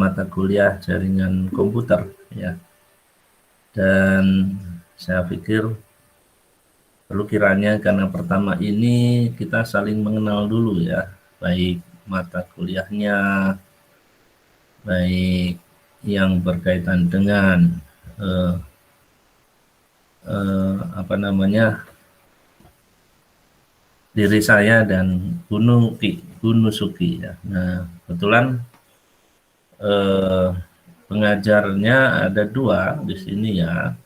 mata kuliah jaringan komputer ya. Dan saya pikir perlu kiranya karena pertama ini kita saling mengenal dulu ya, baik mata kuliahnya, baik yang berkaitan dengan apa namanya, diri saya dan Bu Nusuki ya. Nah, kebetulan pengajarnya ada dua di sini ya,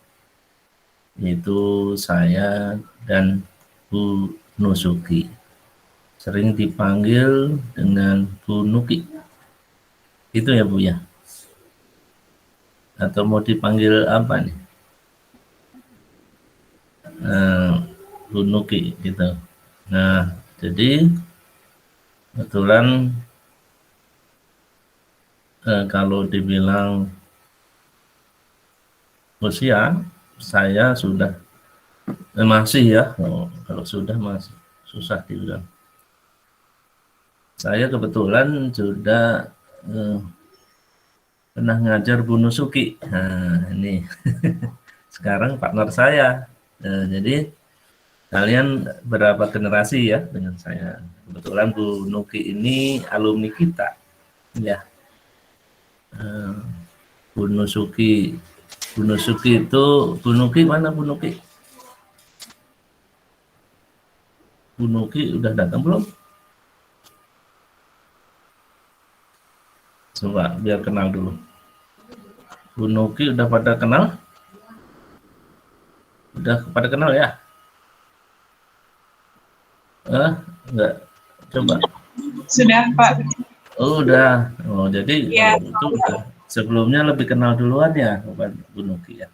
yaitu saya dan Bu Nusuki. Sering dipanggil dengan Bu Nuki. Itu ya Bu ya? Atau mau dipanggil apa nih? Bu Nuki gitu. Nah, jadi kebetulan kalau dibilang usia, saya sudah masih ya, kalau sudah masih susah dibilang. Saya kebetulan sudah pernah ngajar Bu Nusuki. Nah, ini sekarang partner saya. Jadi kalian berapa generasi ya dengan saya. Kebetulan Bu Nuki ini alumni kita. Ya. Bu Nusuki. Bu Nusuki itu, Bu Nuki mana Bu Nuki? Bu Nuki udah datang belum? Coba biar kenal dulu. Bu Nuki udah pada kenal? Udah pada kenal ya? Enggak. Coba. Sudah, Pak. Oh, udah. Oh, jadi Ya. itu udah. Sebelumnya lebih kenal duluan ya, Bu Nuki ya.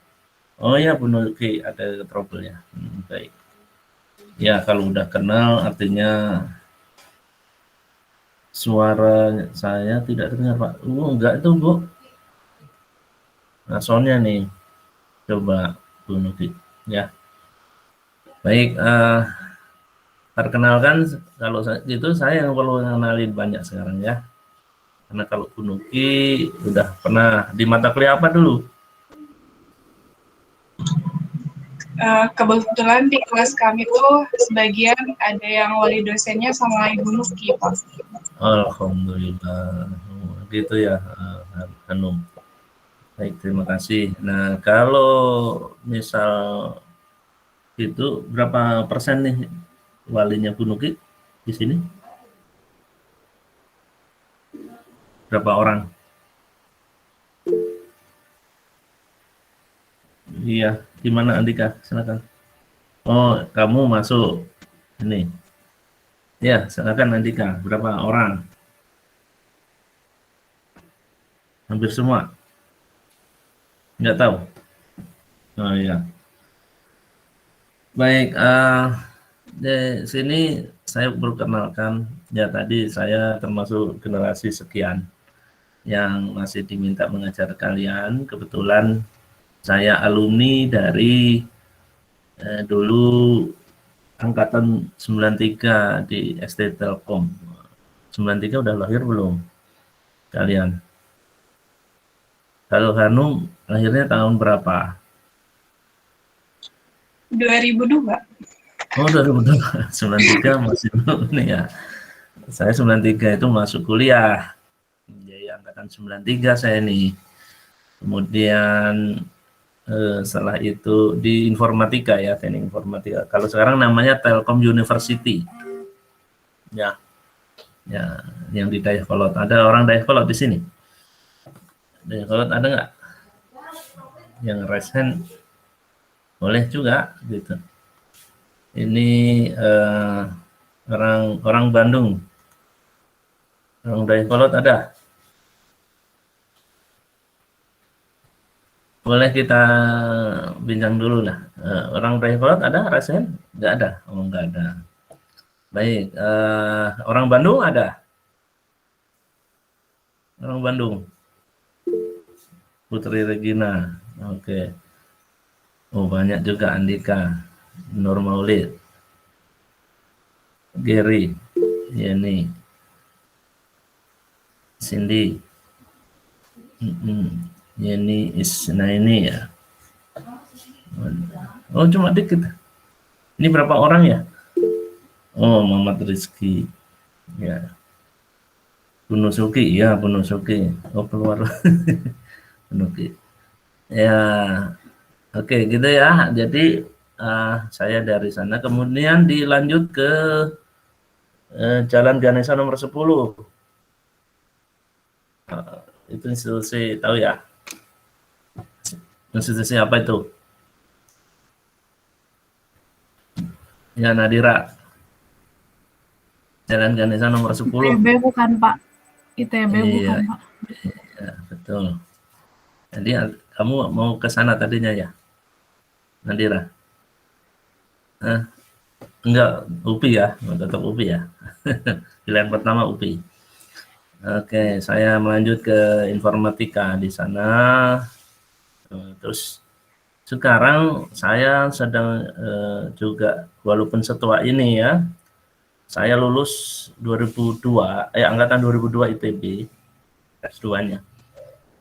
Oh ya, Bu Nuki ada trouble ya. Baik. Ya, kalau udah kenal artinya suara saya tidak terdengar, Pak. Enggak itu, Bu. Nah, soundnya nih. Coba Bu Nuki ya. Baik, perkenalkan kalau itu saya yang perlu mengenalin banyak sekarang ya. Karena kalau Bu Nuki udah pernah di mata kuliah apa dulu? Kebetulan di kelas kami tuh sebagian ada yang wali dosennya sama Ibu Nuki, Pak. Alhamdulillah. Gitu ya, Hanum. Baik, terima kasih. Nah, kalau misal itu berapa persen nih walinya Bu Nuki di sini? Berapa orang? Iya, gimana Andika? Silakan. Oh, kamu masuk ini. Ya, silakan Andika. Berapa orang? Hampir semua. Nggak tahu. Oh iya. Baik, di sini saya perkenalkan ya, tadi saya termasuk generasi sekian yang masih diminta mengajar kalian. Kebetulan saya alumni dari dulu angkatan 93 di ST Telkom. 93 udah lahir belum kalian? Kalau Hanum lahirnya tahun berapa? 2002. Oh, 2002. 93 masih belum nih ya. Saya 93 itu masuk kuliah. Jadi angkatan 93 saya nih. Kemudian setelah itu di informatika ya, teknik informatika. Kalau sekarang namanya Telkom University. Ya, ya, yang di Dayakolot. Ada orang Dayakolot di sini? Dayakolot ada nggak? Yang resen boleh juga gitu. Ini orang Bandung. Orang Dayakolot ada? Boleh kita bincang dulu lah. Orang Dayakolot ada resen? Nggak ada? Oh, nggak ada. Baik, orang Bandung ada? Orang Bandung? Putri Regina, oke. Oh, banyak juga Andika, Nur Maulid, Gary, Yeni, Cindy, Ini nah ini ya. Oh cuma dikit. Ini berapa orang ya? Oh Muhammad Rizky. Ya. Bunusuki, ya Bunusuki. Oh keluar. Bunusuki. Ya, oke gitu ya. Jadi saya dari sana kemudian dilanjut ke Jalan Ganesha nomor 10. Itu institusi tahu ya? Institusi apa itu? Ya Nadira. Jalan Ganesha nomor 10. ITB bukan Pak. ITB bukan Iya, Pak. ya, betul. Jadi kamu mau ke sana tadinya ya, Nadira? Enggak, UPI ya, tetap UPI ya. Pilihan pertama UPI. Oke, saya melanjut ke informatika di sana. Terus sekarang saya sedang juga, walaupun setua ini ya, saya lulus 2002, angkatan 2002 ITB, S2-nya.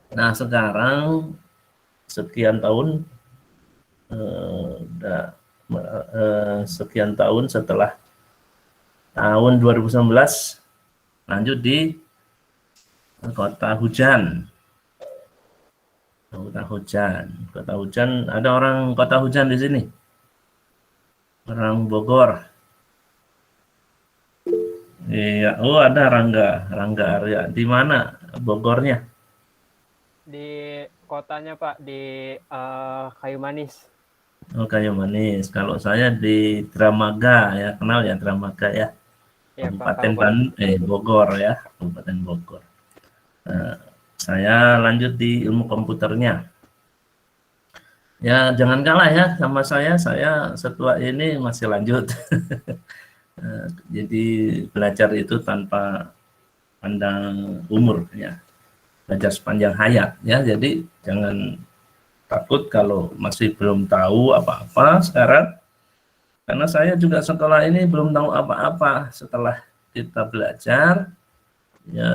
Nah sekarang sekian tahun, sekian tahun setelah tahun 2019 lanjut di Kota Hujan. Kota Hujan. Ada orang Kota Hujan di sini? Orang Bogor. Iya, oh ada Rangga Arya. Di mana Bogornya? Di kotanya Pak, di Kayu Manis. Oh Kayu Manis. Kalau saya di Dramaga ya, kenal ya Dramaga ya. Ya, Kabupaten Pak, Bogor ya, Kabupaten Bogor. Saya lanjut di ilmu komputernya. Ya jangan kalah ya sama saya setua ini masih lanjut. Jadi belajar itu tanpa pandang umur ya, belajar sepanjang hayat ya. Jadi jangan takut kalau masih belum tahu apa-apa sekarang, karena saya juga sekolah ini belum tahu apa-apa. Setelah kita belajar ya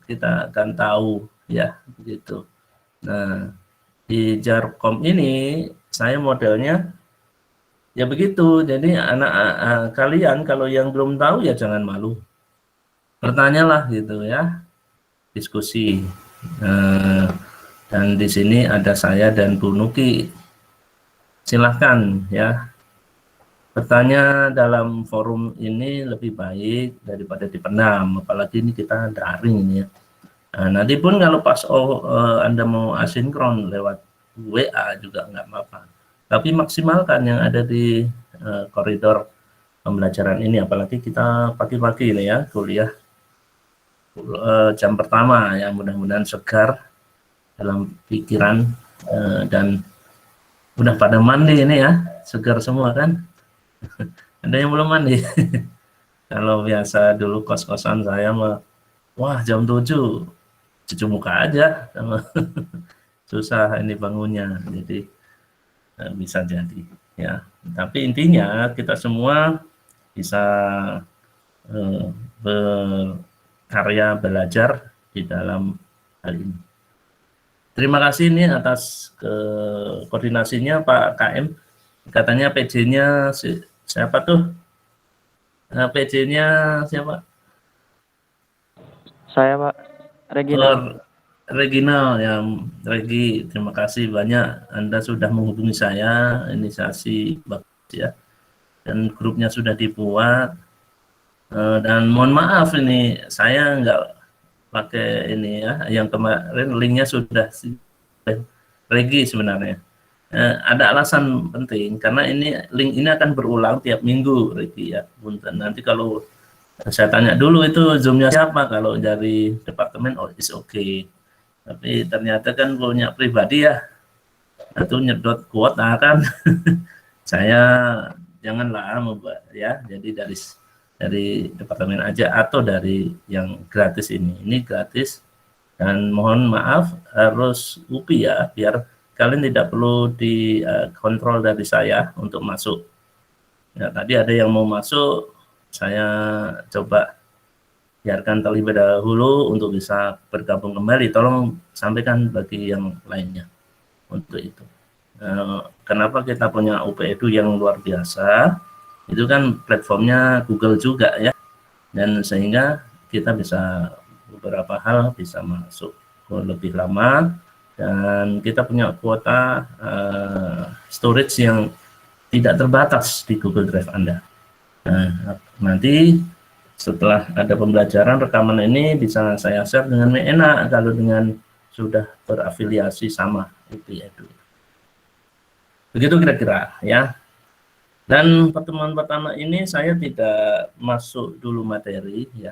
kita akan tahu ya begitu. Nah di Jarkom ini saya modelnya ya begitu. Jadi anak kalian kalau yang belum tahu ya jangan malu, bertanyalah gitu ya, diskusi. Dan di sini ada saya dan Bu Nuki, silahkan ya bertanya dalam forum ini lebih baik daripada dipendam, apalagi ini kita daring ini ya. Nah, nanti pun kalau pas Anda mau asinkron lewat WA juga nggak apa-apa, tapi maksimalkan yang ada di koridor pembelajaran ini, apalagi kita pagi-pagi ini ya kuliah jam pertama ya, mudah-mudahan segar dalam pikiran dan udah pada mandi ini ya, segar semua kan. Ada yang belum mandi. Kalau biasa dulu kos-kosan saya mah, wah jam 7 cuci muka aja sama susah ini bangunnya, jadi bisa jadi ya. Tapi intinya kita semua bisa berkarya belajar di dalam hal ini. Terima kasih nih atas koordinasinya Pak KM. Katanya PJ-nya siapa tuh? PJ-nya siapa? Saya Pak, Regina. Regina ya, Regi, terima kasih banyak Anda sudah menghubungi saya, inisiasi bagus ya, dan grupnya sudah dibuat. Dan mohon maaf ini saya nggak pakai ini ya, yang kemarin linknya sudah Regi sebenarnya. Ada alasan penting karena ini link ini akan berulang tiap minggu Regi ya. Punten. Nanti kalau saya tanya dulu itu Zoom-nya siapa, kalau dari departemen oh is okay. Tapi ternyata kan punya pribadi ya, itu nyedot kuota kan. Saya janganlah membuat ya, jadi dari departemen aja atau dari yang gratis ini gratis, dan mohon maaf harus UPI ya, biar kalian tidak perlu dikontrol dari saya untuk masuk ya. Tadi ada yang mau masuk, saya coba biarkan terlebih dahulu untuk bisa bergabung kembali. Tolong sampaikan bagi yang lainnya untuk itu. Kenapa kita punya UP Edu yang luar biasa? Itu kan platformnya Google juga ya, dan sehingga kita bisa beberapa hal bisa masuk lebih lama, dan kita punya kuota storage yang tidak terbatas di Google Drive Anda. Nah, nanti setelah ada pembelajaran rekaman ini bisa saya share dengan enak kalau dengan sudah berafiliasi sama UP Edu. Begitu kira-kira ya. Dan pertemuan pertama ini saya tidak masuk dulu materi ya.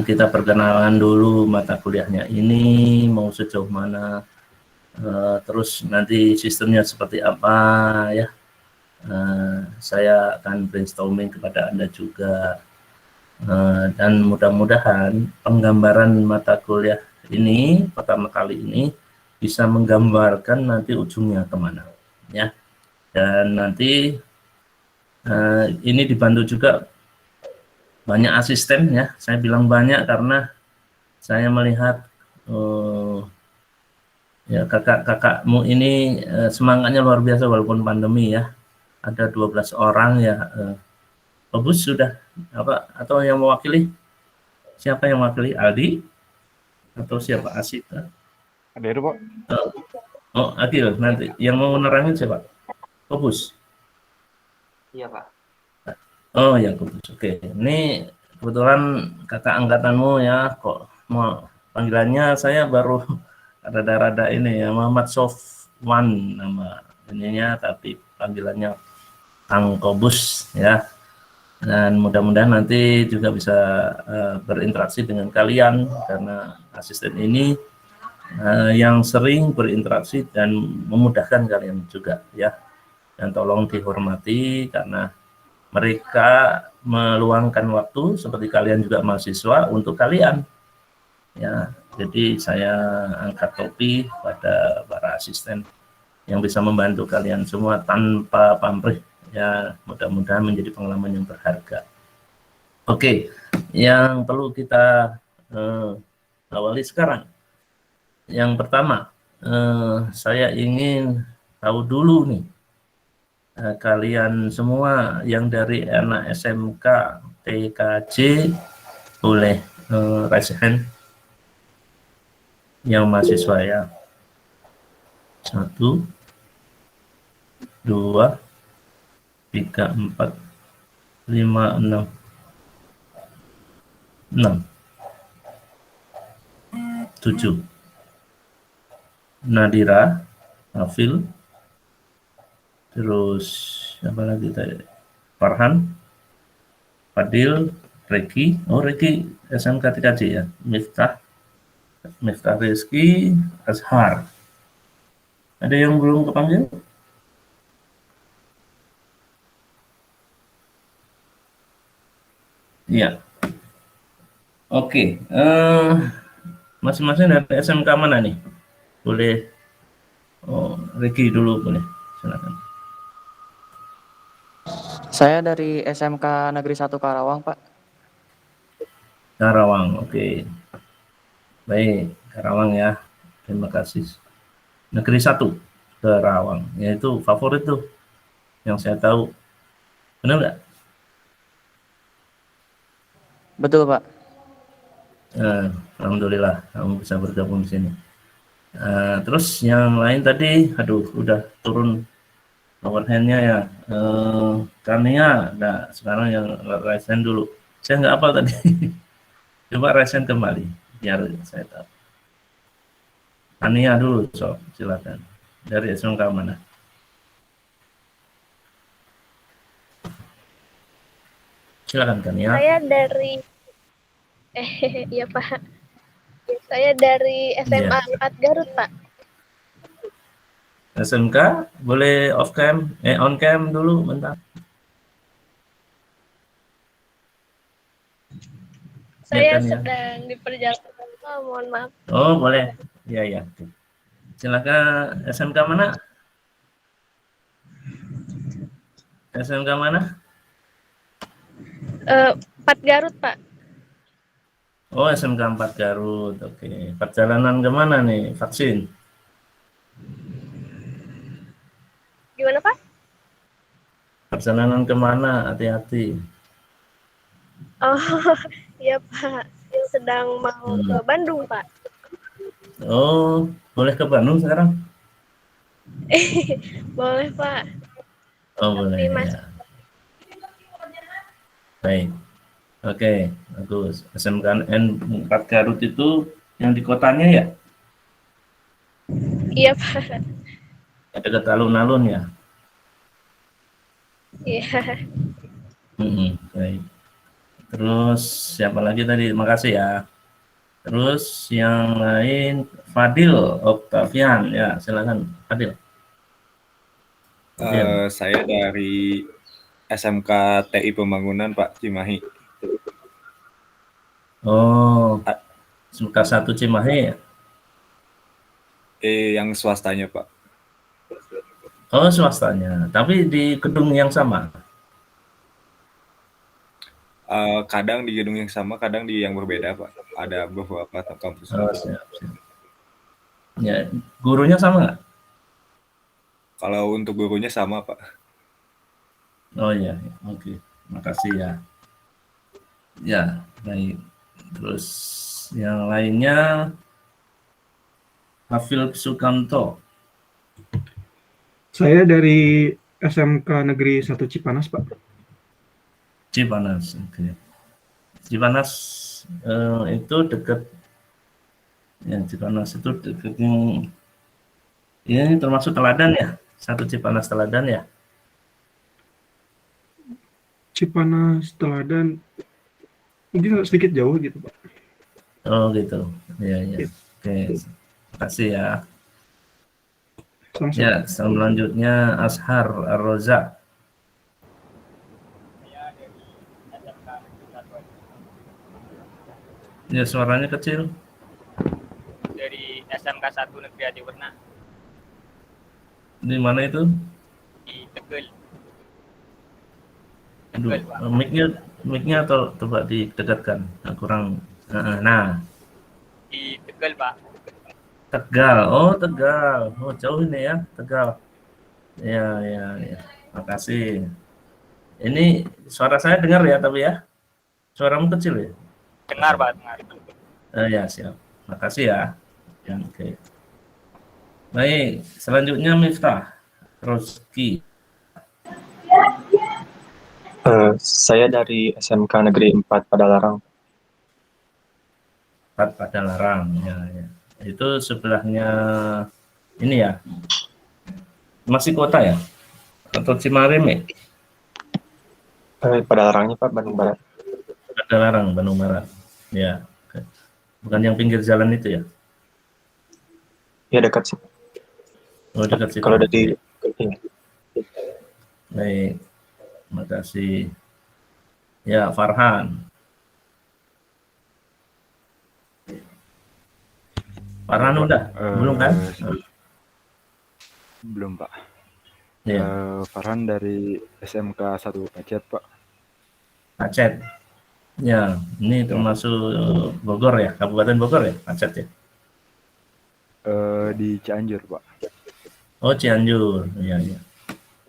Kita perkenalan dulu mata kuliahnya ini mau sejauh mana, terus nanti sistemnya seperti apa ya. Saya akan brainstorming kepada Anda juga, dan mudah-mudahan penggambaran mata kuliah ini pertama kali ini bisa menggambarkan nanti ujungnya kemana ya. Dan nanti ini dibantu juga banyak asisten ya. Saya bilang banyak karena saya melihat ya kakak-kakakmu ini semangatnya luar biasa walaupun pandemi ya. Ada 12 orang ya. Pak Bus sudah apa atau yang mewakili? Siapa yang mewakili? Aldi atau siapa? Asita? Ada itu, Pak. Oh, Adil nanti. Yang mau nerangin siapa? Kobus. Iya, Pak. Oh, yang Kobus. Oke. Ini kebetulan kakak angkatanmu ya, kok mau panggilannya saya baru rada-rada ini ya, Muhammad Sofwan nama ininya, tapi panggilannya Kang Kobus ya. Dan mudah-mudahan nanti juga bisa berinteraksi dengan kalian karena asisten ini yang sering berinteraksi dan memudahkan kalian juga ya. Dan tolong dihormati karena mereka meluangkan waktu seperti kalian juga mahasiswa untuk kalian ya. Jadi saya angkat topi pada para asisten yang bisa membantu kalian semua tanpa pamrih ya. Mudah-mudahan menjadi pengalaman yang berharga. Oke, yang perlu kita awali sekarang. Yang pertama, saya ingin tahu dulu nih, kalian semua yang dari anak SMK, TKJ, boleh raise hand yang mahasiswa ya. 1, 2, 3, 4, 5, 6, 7. Nadira, Afil, terus siapa lagi tadi? Farhan, Fadil, Reki. Oh, Reki SMK TKJ ya. Miftah Rizky, Azhar. Ada yang belum kepanggil? Iya. Oke. Masing-masing dari SMK mana nih? Boleh. Oh, Reki dulu boleh. Silakan. Saya dari SMK Negeri 1 Karawang, Pak. Karawang, oke. Baik, Karawang ya. Terima kasih. Negeri 1 Karawang, yaitu favorit tuh yang saya tahu. Benar nggak? Betul, Pak. Alhamdulillah kamu bisa bergabung di sini. Terus yang lain tadi, aduh, udah turun power hand-nya ya. Kania, nah sekarang yang raise hand dulu. Saya nggak apa tadi. Coba raise hand kembali, biar saya tahu. Kania dulu, so silakan. Dari SMK mana? Silakan Kania. Saya dari iya Pak. Saya dari SMA 4 Garut, Pak. SMK boleh off cam, on cam dulu bentar. Saya Kan, ya? sedang di perjalanan. Oh, mohon maaf. Oh, boleh. Iya, ya. Silakan SMK mana? SMK mana? 4 Garut, Pak. Oh, SMK 4 Garut. Oke. Perjalanan kemana nih vaksin? Gimana Pak? Perjalanan kemana? Hati-hati. Oh, iya Pak. Sedang mau ke Hmm. Bandung Pak. Oh, boleh ke Bandung sekarang? Boleh Pak. Oh, Tapi boleh Mas, ya. Baik. Oke, bagus. SMK N4 Garut itu yang di kotanya ya? iya Pak. Ada dekat alun-alun ya? Iya. Baik. Terus siapa lagi tadi? Makasih ya. Terus yang lain Fadil Octavian ya, silakan Fadil. Fadil. Saya dari SMK TI Pembangunan Pak Cimahi. Oh, SMK 1 Cimahi ya? Yang swastanya Pak. Oh, swastanya. Tapi di gedung yang sama. Kadang di gedung yang sama, kadang di yang berbeda Pak. Ada beberapa kampus. Oh, siap, siap. Ya, gurunya sama nggak? Kalau untuk gurunya sama Pak. Oh iya, oke. Makasih ya. Ya, baik. Terus yang lainnya Hafil Sukamto. Saya dari SMK Negeri 1 Cipanas, Pak. Cipanas, oke. Cipanas itu dekat, ya Cipanas itu dekat yang ini termasuk teladan ya, 1 Cipanas teladan ya. Cipanas Teladan, mungkin sedikit jauh gitu, Pak. Oh gitu, ya ya. Oke, makasih ya. Sama-sama. Ya, selanjutnya Ashar Ar-Roza. Ya, suaranya kecil. Dari SMK 1 Negeri Adiwarna Di mana itu? di Tegal. Aduh, mic-nya atau coba didekatkan. Nah, kurang. Nah, Di Tegal, Pak. Tegal. Oh, Tegal. Oh, jauh ini ya, Tegal. Ya, ya, ya. Makasih. Ini suara saya dengar ya, tapi ya. Suaramu kecil ya? Dengar, Pak, dengar. Ya, siap. Makasih ya. Ya, oke. Baik, selanjutnya Miftah Roski. Saya dari SMK Negeri 4 Padalarang. Padalarang, ya, ya. Itu sebelahnya ini ya. Masih kota ya? Atau Cimarem ya? Padalarangnya Pak, Bandung Barat. Padalarang, Bandung Barat. Ya. Oke. Bukan yang pinggir jalan itu ya? Ya dekat sih. Oh, dekat situ. Kalau dari iya. Baik. Makasih. Ya, Farhan. Farhan udah? Belum kan? Belum Pak. Ya. Farhan dari SMK 1 Pacet Pak. Pacet. Ya, ini termasuk Bogor ya, Kabupaten Bogor ya, Pacet ya. Di Cianjur Pak. Oh, Cianjur. Ya, ya.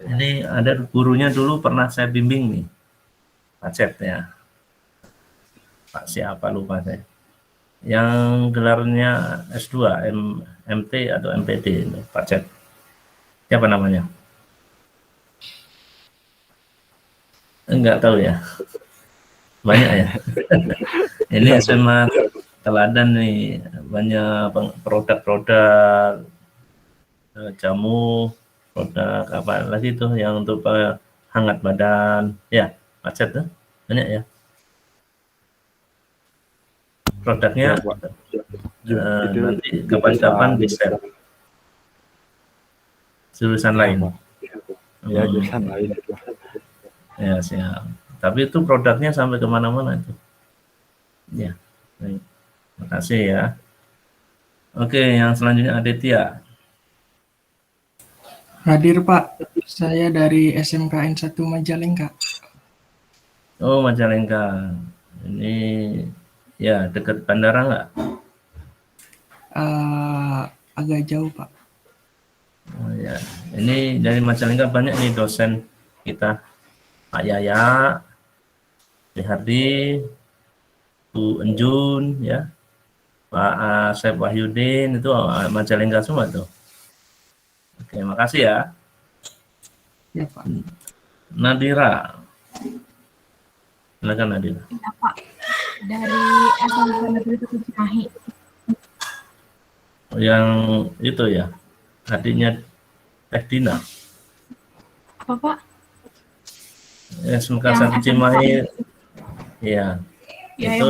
Ini ada gurunya dulu pernah saya bimbing nih, Pacet ya. Pak siapa lupa saya. Yang gelarnya S2, MT atau MPD, Pacet. Siapa namanya? Enggak tahu ya. Banyak ya. Ini SMA teladan nih, banyak produk-produk jamu, produk apa lagi tuh yang untuk hangat badan. Ya, Pacet tuh banyak ya. Produknya nanti kapan-kapan di-share. Jurusan lain. Ya, jurusan lain itu. Ya, siap. Tapi itu produknya sampai kemana-mana itu. Ya, baik. Makasih ya. Oke, yang selanjutnya Aditya. Hadir Pak, saya dari SMK N1 Majalengka. Oh, Majalengka. Ini Ya, dekat bandara nggak? Agak jauh, Pak. Oh, ya. Ini dari Majalengka banyak nih dosen kita. Pak Yaya, Pak Hardi, Bu Enjun, ya, Pak Asep Wahyudin, itu Majalengka semua tuh. Oke, makasih ya. Ya, Pak. Nadira. Silakan Nadira. Ya, Pak. Dari SMK Negeri 1 Cimahi. Yang itu ya, adiknya Teh Dina. Apa, Pak? SMK Yang 1 Cimahi. Ya, Ya, itu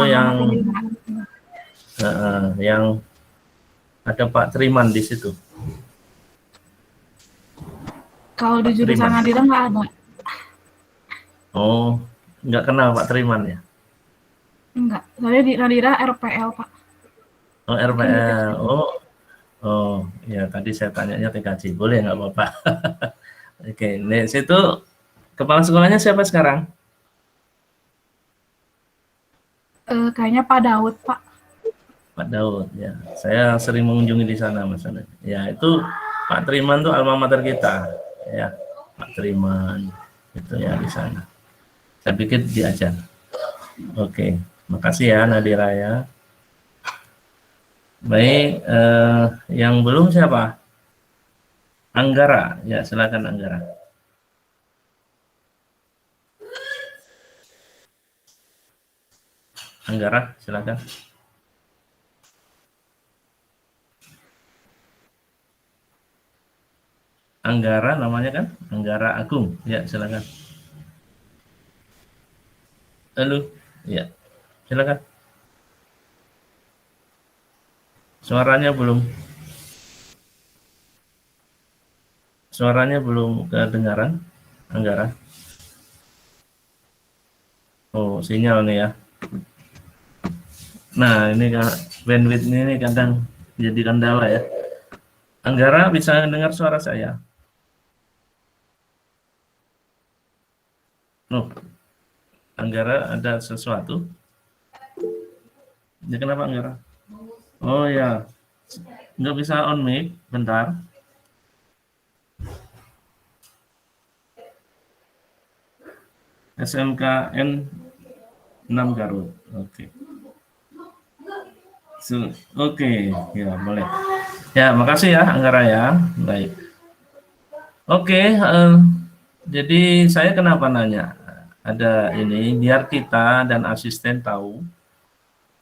yang ada Pak Triman di situ. Kalau di jurusan Triman. Nadira nggak ada. Oh, nggak kenal Pak Triman ya? Enggak. Soalnya di Nadira RPL, Pak. Oh, RPL. Oh, ya tadi saya tanyanya TKJ. Boleh nggak Bapak? Oke, di situ kepala sekolahnya siapa sekarang? Kayaknya Pak Daud, Pak. Pak Daud, ya. Saya sering mengunjungi di sana, Mas Anda. Ya, itu Pak Triman tuh alma mater kita, ya. Pak Triman itu ya di sana. Saya pikir diajar. Oke, makasih ya Nadira ya. Baik, yang belum siapa? Anggara, ya silakan Anggara. Anggara, silakan. Anggara namanya kan? Anggara Agung, ya silakan. Halo, ya silakan. Suaranya belum kedengaran, Anggara. Oh, sinyal nih ya. Nah, ini bandwidth ini kadang jadi kendala ya. Anggara bisa dengar suara saya? Oh, Anggara ada sesuatu? Ya, kenapa Anggara? Oh ya, nggak bisa on mic, bentar. SMKN 6 Garut, oke. Oke, ya boleh. Ya, makasih ya Anggara ya, baik. Oke, jadi saya kenapa nanya? Ada ini, biar kita dan asisten tahu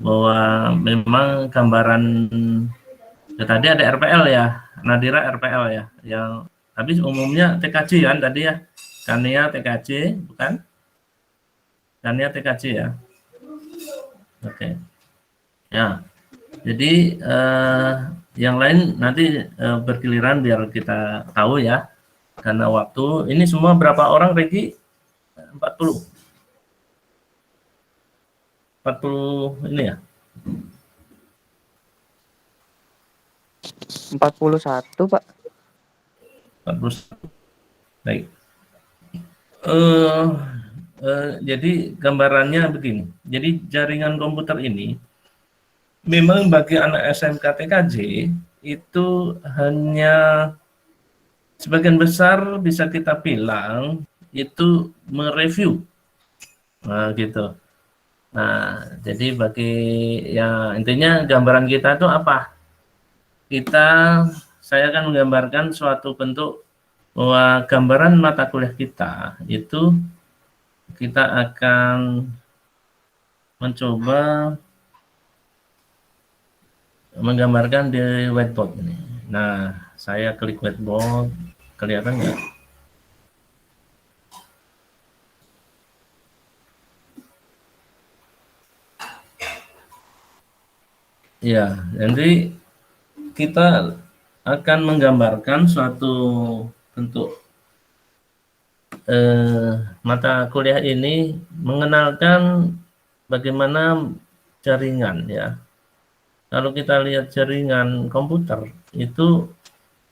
bahwa memang gambaran ya, tadi ada RPL ya, Nadira RPL ya, yang habis umumnya TKJ kan tadi ya, Kania TKJ bukan? Kania TKJ ya, oke. Ya, jadi yang lain nanti bergiliran biar kita tahu ya, karena waktu ini semua berapa orang Regi? 40 ini ya. 41, Pak. 41. Baik. Jadi gambarannya begini. Jadi jaringan komputer ini memang bagi anak SMK TKJ itu hanya sebagian besar bisa kita bilang itu mereview. Nah, gitu. Nah, jadi bagi ya intinya gambaran kita itu apa? Saya akan menggambarkan suatu bentuk bahwa gambaran mata kuliah kita itu kita akan mencoba menggambarkan di whiteboard ini. Nah, saya klik whiteboard, kelihatan nggak? Ya, jadi kita akan menggambarkan suatu bentuk mata kuliah ini mengenalkan bagaimana jaringan ya. Kalau kita lihat jaringan komputer itu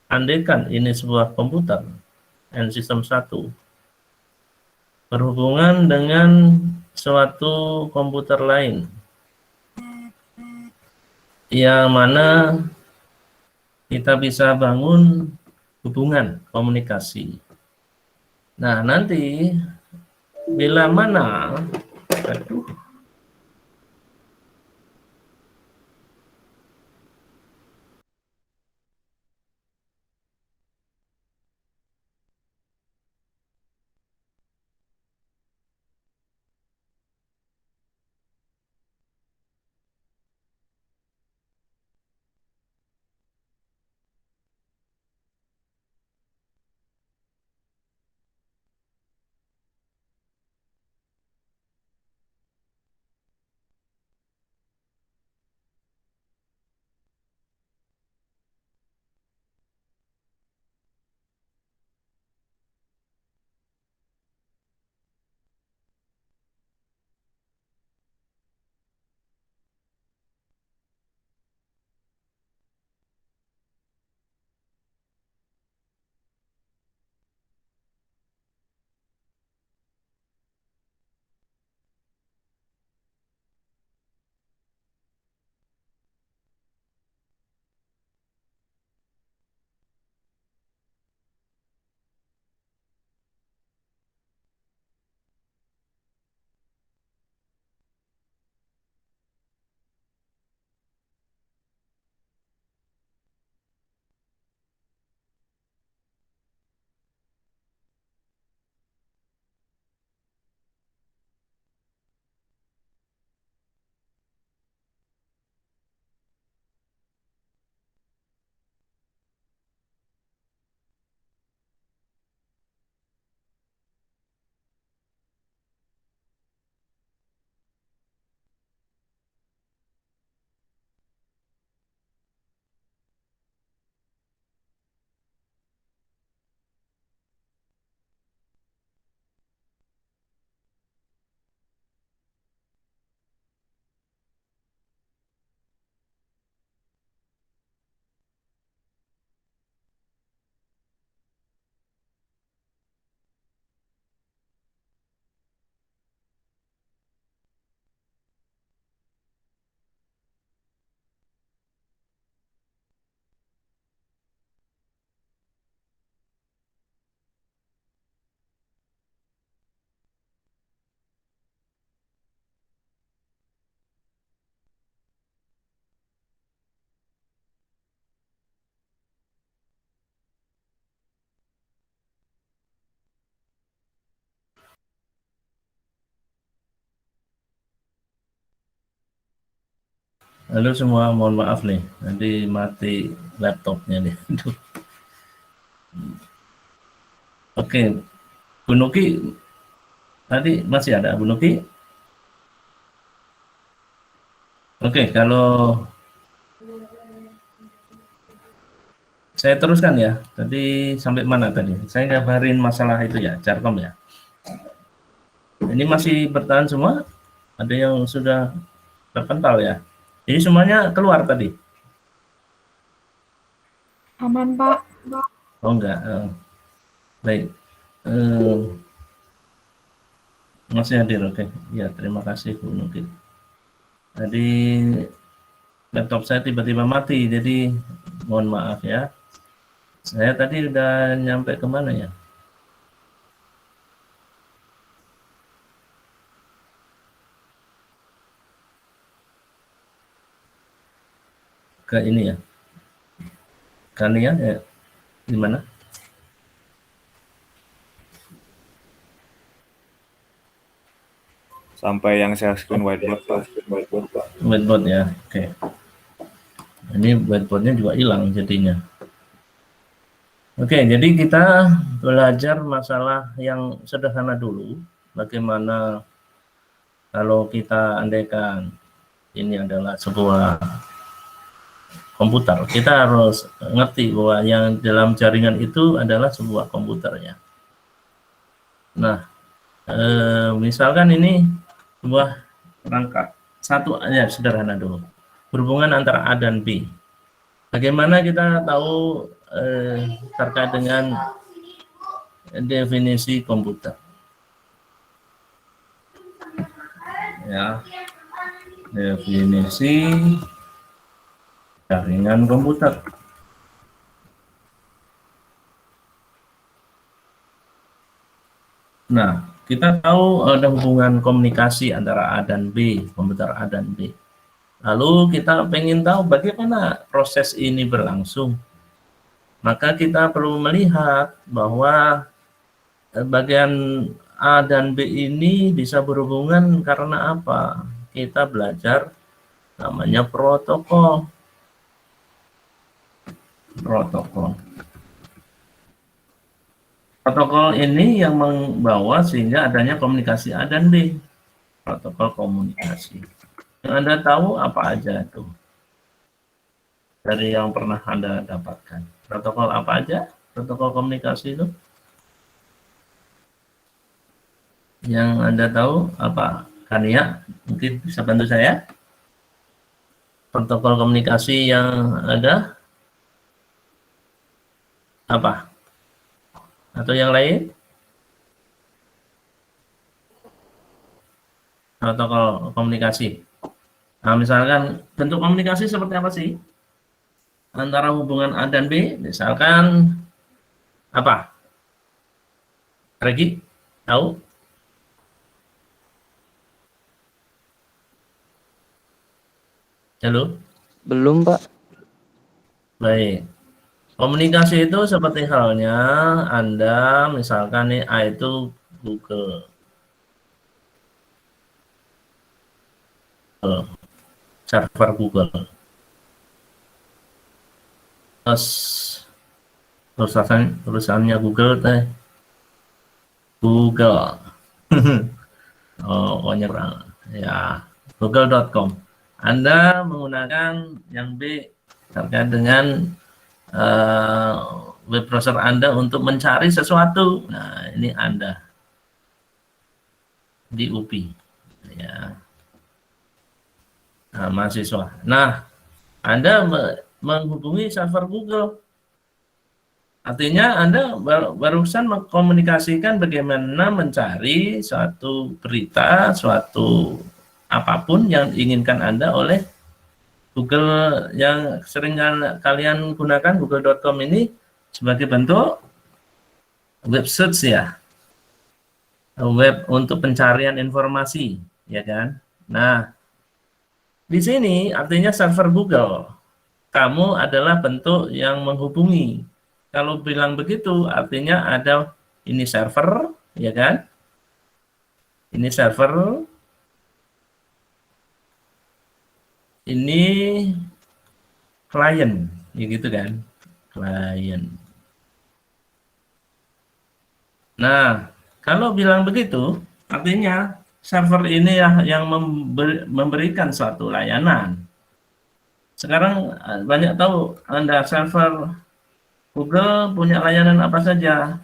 andaikan ini sebuah komputer and sistem 1 berhubungan dengan suatu komputer lain yang mana kita bisa bangun hubungan komunikasi. Nah, nanti bila mana halo semua, mohon maaf nih, nanti mati laptopnya nih. Aduh. Oke, Bu Nuki tadi masih ada Bu Nuki? Oke, kalau saya teruskan ya, tadi sampai mana tadi? Saya ngabarin masalah itu ya, Jarkom ya. Ini masih bertahan semua? Ada yang sudah terpental ya? Ini semuanya keluar tadi? Aman, Pak. Oh enggak, baik. Masih hadir, oke. Ya, terima kasih Bu Nuki. Tadi laptop saya tiba-tiba mati, jadi mohon maaf ya. Saya tadi udah nyampe kemana ya? Ke ini ya. Kalian ya, gimana? Sampai yang saya screen whiteboard, Pak. Whiteboard ya, oke. Ini whiteboardnya juga hilang jadinya. Oke, jadi kita belajar masalah yang sederhana dulu. Bagaimana kalau kita andaikan ini adalah sebuah komputer, kita harus ngerti bahwa yang dalam jaringan itu adalah sebuah komputernya. Nah, misalkan ini sebuah perangkat, satu aja sederhana dulu, berhubungan antara A dan B. Bagaimana kita tahu terkait dengan definisi komputer? Ya, definisi Jaringan komputer. Nah, kita tahu ada hubungan komunikasi antara A dan B, komputer A dan B. Lalu kita ingin tahu bagaimana proses ini berlangsung. Maka kita perlu melihat bahwa bagian A dan B ini bisa berhubungan karena apa? Kita belajar namanya protokol. Protokol ini yang membawa sehingga adanya komunikasi A dan B. Protokol komunikasi. Yang Anda tahu apa aja itu? Dari yang pernah Anda dapatkan. Protokol apa aja? Protokol komunikasi itu? Yang Anda tahu apa? Kania, mungkin bisa bantu saya? Protokol komunikasi yang ada? Apa? Atau yang lain? Protokol komunikasi. Nah, misalkan bentuk komunikasi seperti apa sih? Antara hubungan A dan B, misalkan apa? Regi, tahu? Halo? Belum, Pak. Baik. Komunikasi itu seperti halnya Anda misalkan nih A itu Google. Server Google. Terus perusahaannya Google teh. Google. Oh, nyerang. Ya, google.com. Anda menggunakan yang B terkait dengan web browser Anda untuk mencari sesuatu. Nah, ini Anda di UPI. Ya. Nah, mahasiswa. Nah, Anda menghubungi server Google. Artinya Anda barusan mengkomunikasikan bagaimana mencari suatu berita, suatu apapun yang diinginkan Anda oleh Google yang sering kalian gunakan, google.com ini sebagai bentuk web search ya. Web untuk pencarian informasi, ya kan? Nah, di sini artinya server Google. Kamu adalah bentuk yang menghubungi. Kalau bilang begitu artinya ada ini server, ya kan? Ini server. Ini klien, ya gitu kan? Klien. Nah, kalau bilang begitu artinya server ini ya yang memberikan suatu layanan. Sekarang banyak tahu Anda server Google punya layanan apa saja.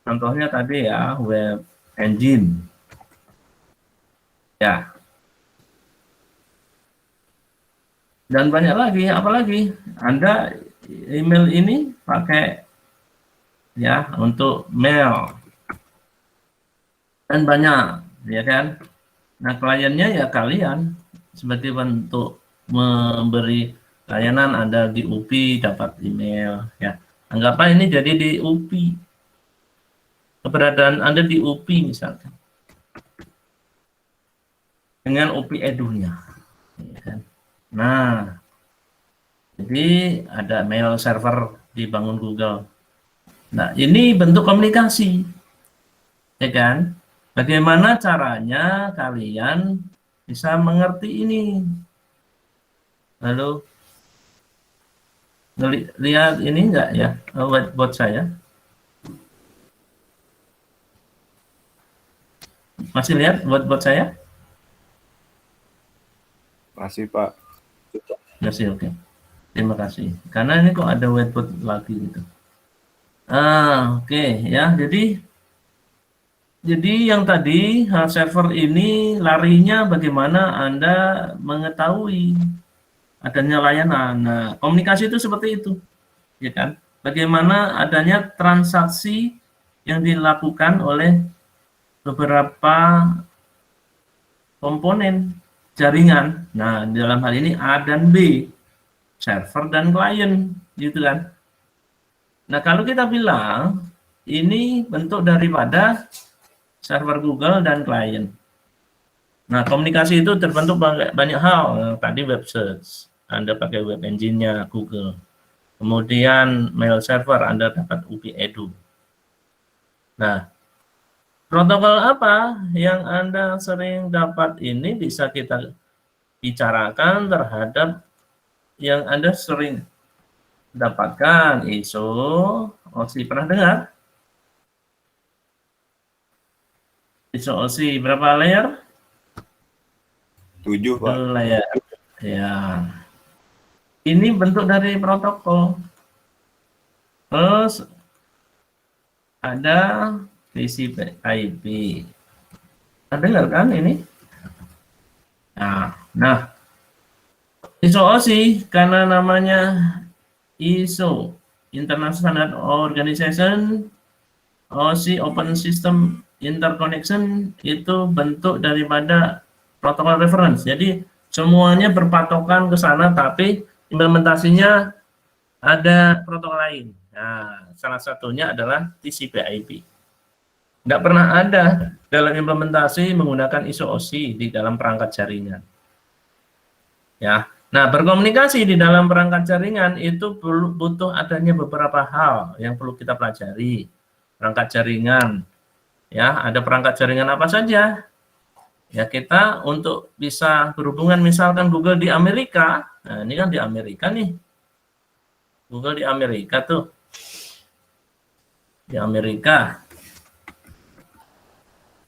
Contohnya tadi ya, web engine. Ya. Dan banyak lagi, apalagi Anda email ini pakai ya untuk mail. Dan banyak, ya kan? Nah, kliennya ya kalian sebagai bentuk memberi layanan Anda di UPI dapat email ya. Anggaplah ini jadi di UPI. Keberadaan Anda di UPI misalkan. Dengan UPI Edu-nya. Ya kan? Nah, jadi ada mail server dibangun Google. Nah, ini bentuk komunikasi. Ya kan? Bagaimana caranya kalian bisa mengerti ini? Lalu lihat ini enggak ya whiteboard saya? Masih lihat whiteboard saya? Masih, Pak. Masih, oke. Terima kasih. Karena ini kok ada whiteboard lagi gitu. Oke ya. Jadi yang tadi server ini larinya bagaimana Anda mengetahui adanya layanan. Nah, komunikasi itu seperti itu, ya kan? Bagaimana adanya transaksi yang dilakukan oleh beberapa komponen jaringan. Nah, dalam hal ini A dan B. server dan klien, gitu kan. Nah, kalau kita bilang ini bentuk daripada server Google dan klien. Nah, komunikasi itu terbentuk banyak hal. Tadi web search, Anda pakai web engine-nya Google. Kemudian mail server, Anda dapat UPedu. Nah, protokol apa yang Anda sering dapat ini bisa kita bicarakan terhadap yang Anda sering dapatkan. ISO, OSI, pernah dengar? ISO OSI berapa layer? 7, Pak. 7 layer. Ya. Ini bentuk dari protokol. Terus ada TCP/IP. Ada dengar kan ini? Nah, ISO OSI karena namanya ISO International Standard Organization, OSI Open System Interconnection, itu bentuk daripada protokol reference. Jadi semuanya berpatokan ke sana, tapi implementasinya ada protokol lain. Nah, salah satunya adalah TCP/IP. Nggak pernah ada dalam implementasi menggunakan ISO OSI di dalam perangkat jaringan. Ya, nah berkomunikasi di dalam perangkat jaringan itu butuh adanya beberapa hal yang perlu kita pelajari. Perangkat jaringan, ya ada perangkat jaringan apa saja? Ya kita untuk bisa berhubungan misalkan Google di Amerika, nah ini kan di Amerika nih, Google di Amerika tuh, di Amerika.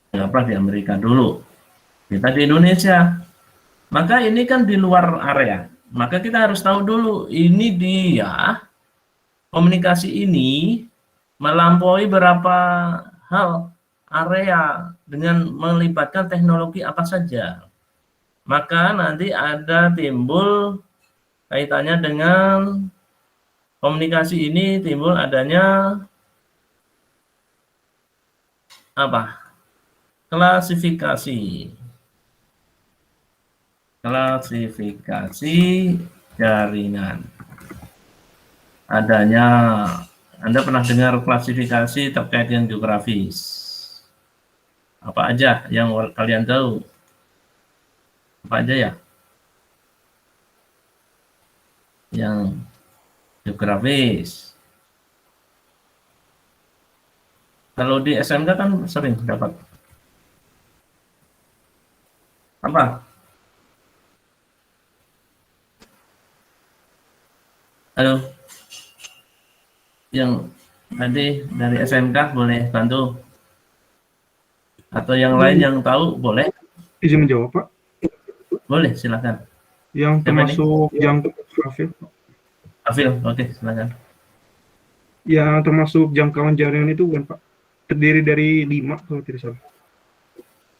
Kenapa di Amerika dulu? Kita di Indonesia. Maka ini kan di luar area. Maka kita harus tahu dulu, ini dia komunikasi ini melampaui berapa hal area dengan melibatkan teknologi apa saja. Maka nanti ada timbul kaitannya dengan komunikasi ini, timbul adanya apa? Klasifikasi jaringan. Adanya, Anda pernah dengar klasifikasi terkait dengan geografis. Apa aja yang kalian tahu? Apa aja ya? Yang geografis. Kalau di SMK kan sering dapat. Apa? Halo? Yang tadi dari SMK boleh bantu? Atau yang lain yang tahu boleh? Izin menjawab, Pak. Boleh, silakan. Yang termasuk yang Afil, oke, silakan. Yang termasuk jangkauan jaringan itu kan, Pak, terdiri dari 5 kalau tidak salah.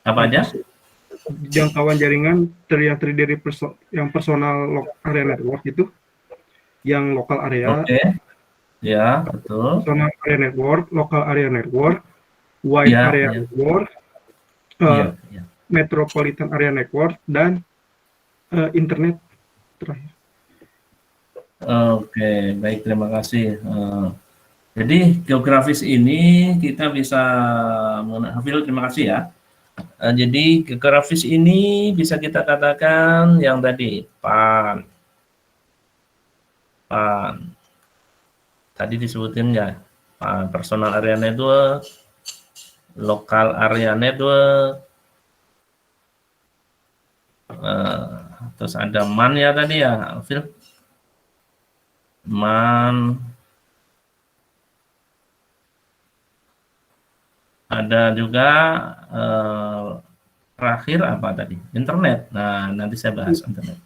Apa aja? Jangkauan jaringan yang terdiri dari yang personal area network itu, yang lokal area, Oke. Ya, betul. personal area network, lokal area network, wide Ya, area ya. network, Iya, iya. metropolitan area network, dan internet terakhir. Oke, baik, terima kasih. Jadi geografis ini kita bisa Hafil, terima kasih ya. Jadi geografis ini bisa kita katakan yang tadi PAN. Tadi disebutin ya, PAN, personal area network, local area network, terus ada MAN ya tadi ya, Hafil. MAN, ada juga terakhir apa tadi? Internet. Nah, nanti saya bahas internet.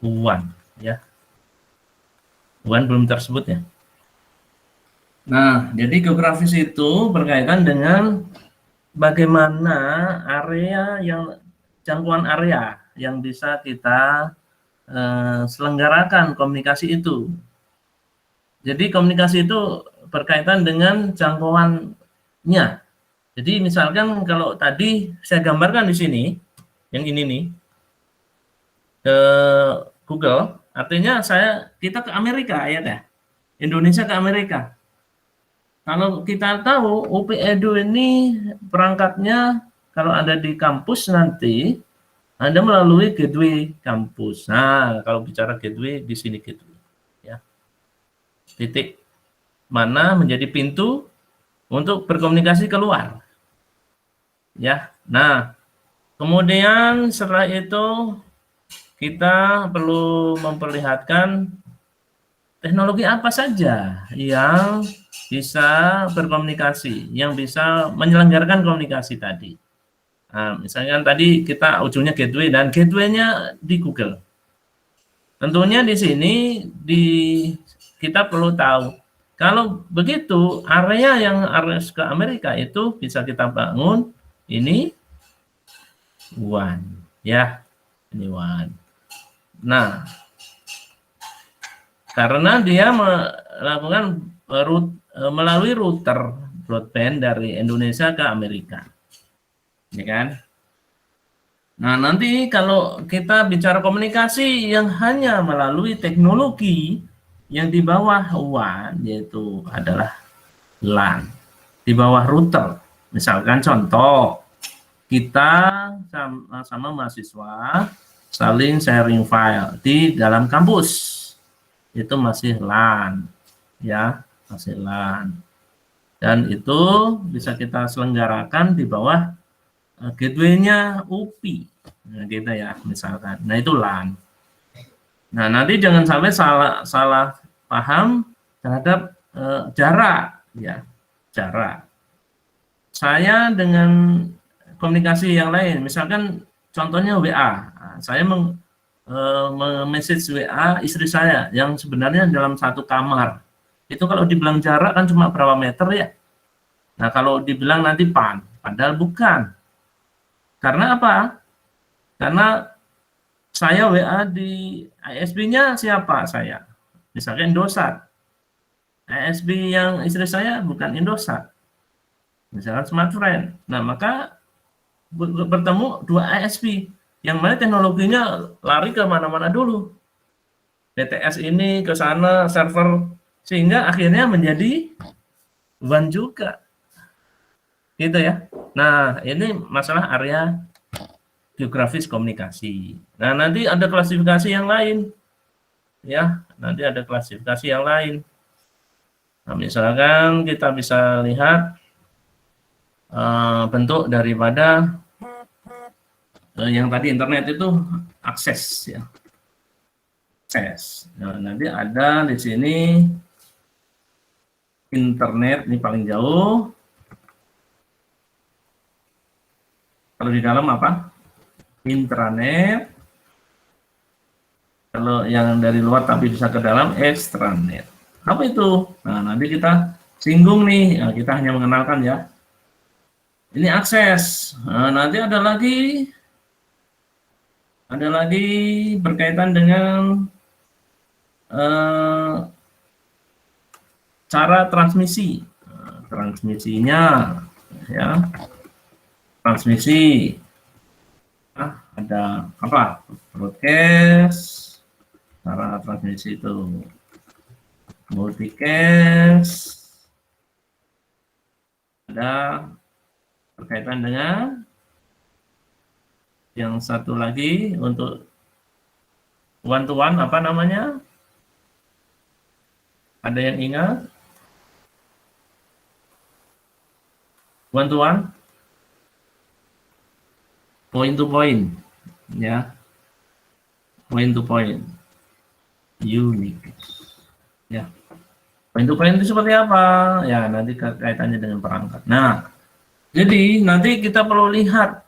WAN ya. WAN belum tersebut ya. Nah, jadi geografis itu berkaitan dengan bagaimana area yang jangkauan area yang bisa kita selenggarakan komunikasi itu. Jadi komunikasi itu berkaitan dengan jangkauannya. Jadi misalkan kalau tadi saya gambarkan di sini, yang ini nih, ke Google, Artinya kita ke Amerika ya deh. Indonesia ke Amerika. Kalau kita tahu UP Edu ini perangkatnya kalau ada di kampus nanti Anda melalui gateway kampus. Nah, kalau bicara gateway di sini gateway ya. Titik mana menjadi pintu untuk berkomunikasi keluar. Ya. Nah, kemudian setelah itu kita perlu memperlihatkan teknologi apa saja yang bisa berkomunikasi, yang bisa menyelenggarakan komunikasi tadi. Nah, misalnya tadi kita ujungnya gateway dan gateway-nya di Google. Tentunya di sini kita perlu tahu kalau begitu area yang harus ke Amerika itu bisa kita bangun ini WAN ya, ini WAN. Nah, karena dia melakukan melalui router broadband dari Indonesia ke Amerika, ya kan? Nah, nanti kalau kita bicara komunikasi yang hanya melalui teknologi yang di bawah WAN, yaitu adalah LAN, di bawah router. Misalkan contoh, kita sama mahasiswa saling sharing file di dalam kampus, itu masih LAN, ya, masih LAN. Dan itu bisa kita selenggarakan di bawah gateway-nya UPI, nah, gitu ya, misalkan. Nah, itu LAN. Nah, nanti jangan sampai salah paham terhadap jarak, ya, jarak. Saya dengan komunikasi yang lain, misalkan contohnya WA, saya message WA istri saya yang sebenarnya dalam satu kamar. Itu kalau dibilang jarak kan cuma berapa meter ya. Nah, kalau dibilang nanti padahal bukan. Karena apa? Karena saya WA di ISP-nya siapa saya? Misalkan Indosat. ISP yang istri saya bukan Indosat. Misalkan Smartfren. Nah, maka bertemu dua ISP. Yang mana teknologinya lari ke mana-mana dulu. BTS ini ke sana, server, sehingga akhirnya menjadi WAN juga. Gitu ya. Nah, ini masalah area geografis komunikasi. Nah, nanti ada klasifikasi yang lain. Ya, nanti ada klasifikasi yang lain. Nah, misalkan kita bisa lihat bentuk daripada yang tadi internet itu akses ya. Akses. Nah, nanti ada di sini internet ini paling jauh. Kalau di dalam apa? Intranet. Kalau yang dari luar tapi bisa ke dalam extranet. Apa itu? Nah, nanti kita singgung nih. Nah, kita hanya mengenalkan ya. Ini akses. Nah, nanti ada lagi berkaitan dengan cara transmisi. Transmisinya ya. Transmisi. Nah, ada apa? Broadcast. Cara transmisi itu multicast. Ada berkaitan dengan yang satu lagi untuk one to one, apa namanya? Ada yang ingat? One to one? Point to point, ya. Point to point. Unique. Ya. Point to point itu seperti apa? Ya, nanti kaitannya dengan perangkat. Nah, jadi nanti kita perlu lihat.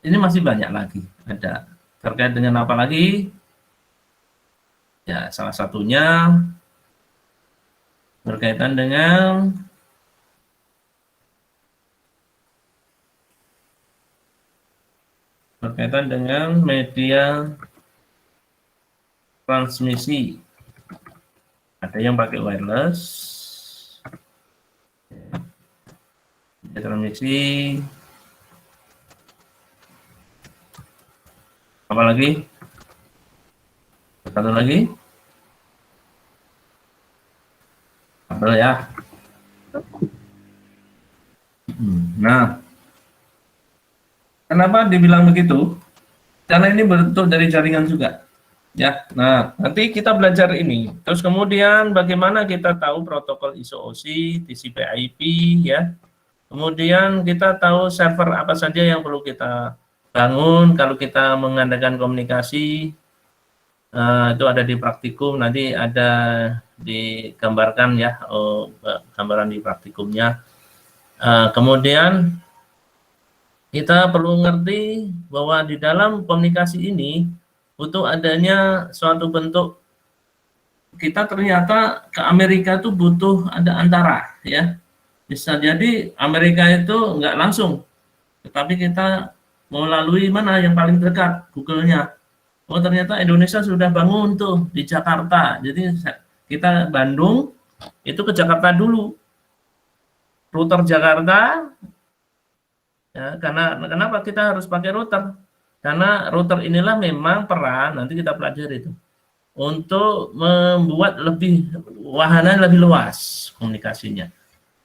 Ini masih banyak lagi. Ada terkait dengan apa lagi? Ya, salah satunya berkaitan dengan media transmisi. Ada yang pakai wireless, media transmisi, apalagi Satu lagi. Kabel ya. Nah, kenapa dibilang begitu? Karena ini bentuk dari jaringan juga. Ya, nah nanti kita belajar ini. Terus kemudian bagaimana kita tahu protokol ISO-OC, TCP/IP, ya. Kemudian kita tahu server apa saja yang perlu kita bangun kalau kita mengadakan komunikasi. Itu ada di praktikum, nanti ada digambarkan ya, gambaran di praktikumnya. Kemudian kita perlu ngerti bahwa di dalam komunikasi ini butuh adanya suatu bentuk, kita ternyata ke Amerika itu butuh ada antara ya. Bisa jadi Amerika itu enggak langsung, tetapi kita melalui mana yang paling dekat, Google-nya. Oh ternyata Indonesia sudah bangun tuh di Jakarta, jadi kita Bandung itu ke Jakarta dulu, router Jakarta. Ya, karena kenapa kita harus pakai router? Karena router inilah memang peran, nanti kita pelajari itu, untuk membuat wahana lebih luas komunikasinya.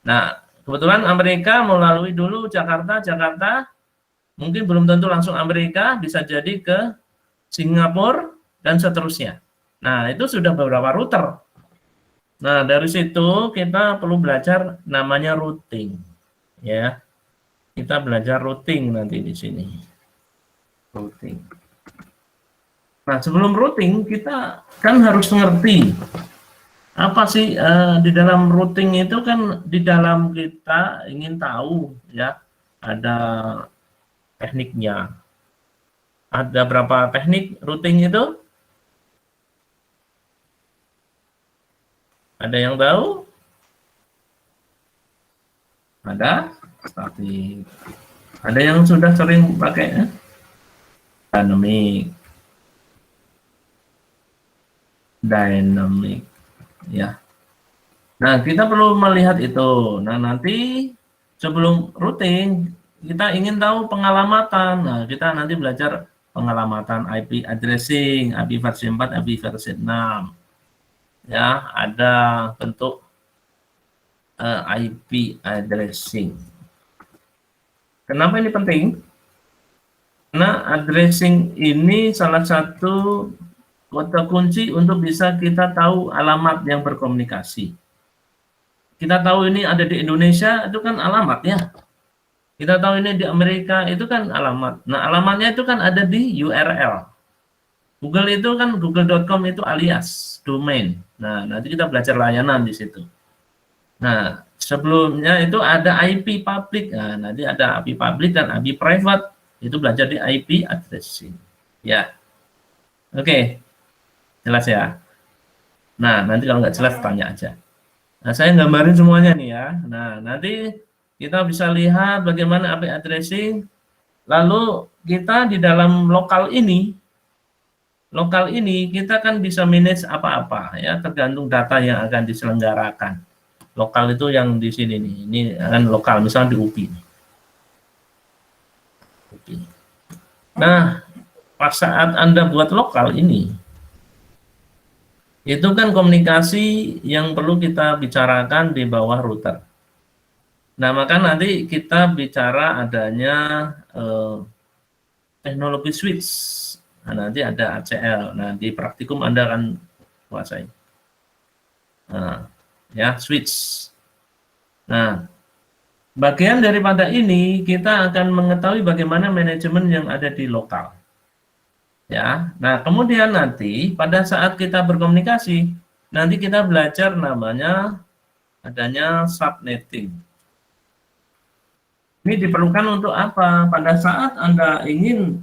Nah, kebetulan Amerika melalui dulu Jakarta, mungkin belum tentu langsung Amerika, bisa jadi ke Singapura dan seterusnya. Nah, itu sudah beberapa router. Nah, dari situ kita perlu belajar namanya routing. Ya. Kita belajar routing nanti di sini. Routing. Nah, sebelum routing kita kan harus mengerti apa sih di dalam routing itu, kan di dalam kita ingin tahu ya, ada tekniknya. Ada berapa teknik routing itu? Ada yang tahu? Ada? Statik. Ada yang sudah sering pakai ya? Dynamic ya. Nah, kita perlu melihat itu. Nah, nanti sebelum routing kita ingin tahu pengalamatan. Nah, kita nanti belajar pengalamatan IP addressing, IP versi 4, IP versi 6. Ya, ada bentuk IP addressing. Kenapa ini penting? Karena addressing ini salah satu kata kunci untuk bisa kita tahu alamat yang berkomunikasi. Kita tahu ini ada di Indonesia, itu kan alamat ya. Kita tahu ini di Amerika, itu kan alamat. Nah, alamatnya itu kan ada di URL. Google itu kan google.com itu alias, domain. Nah, nanti kita belajar layanan di situ. Nah, sebelumnya itu ada IP public. Nah, nanti ada IP public dan IP private. Itu belajar di IP addressing. Ya. Oke. Jelas ya? Nah, nanti kalau nggak jelas tanya aja. Nah, saya gambarin semuanya nih ya. Nah, nanti kita bisa lihat bagaimana IP addressing. Lalu kita di dalam lokal ini kita kan bisa manage apa-apa ya, tergantung data yang akan diselenggarakan. Lokal itu yang di sini nih, ini kan lokal, misalnya di UPI. Nah, pas saat Anda buat lokal ini, itu kan komunikasi yang perlu kita bicarakan di bawah router. Nah, maka nanti kita bicara adanya teknologi switch. Nah, nanti ada ACL. Nah, di praktikum Anda akan kuasai. Nah, ya, switch. Nah, bagian daripada ini kita akan mengetahui bagaimana manajemen yang ada di lokal. Ya. Nah, kemudian nanti pada saat kita berkomunikasi, nanti kita belajar namanya adanya subnetting. Ini diperlukan untuk apa? Pada saat Anda ingin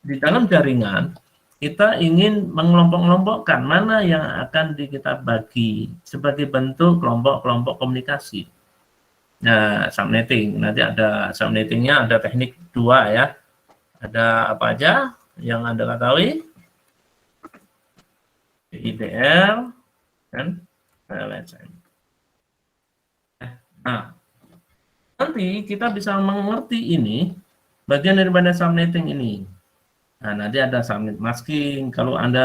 di dalam jaringan, kita ingin mengelompok-kelompokkan mana yang akan kita bagi sebagai bentuk kelompok-kelompok komunikasi. Nah, subnetting. Nanti ada subnettingnya, ada teknik 2 ya. Ada apa aja yang Anda ketahui? IDL dan LSM. Nah, nanti kita bisa mengerti ini bagian daripada subnetting ini. Nah, nanti ada subnet masking. Kalau Anda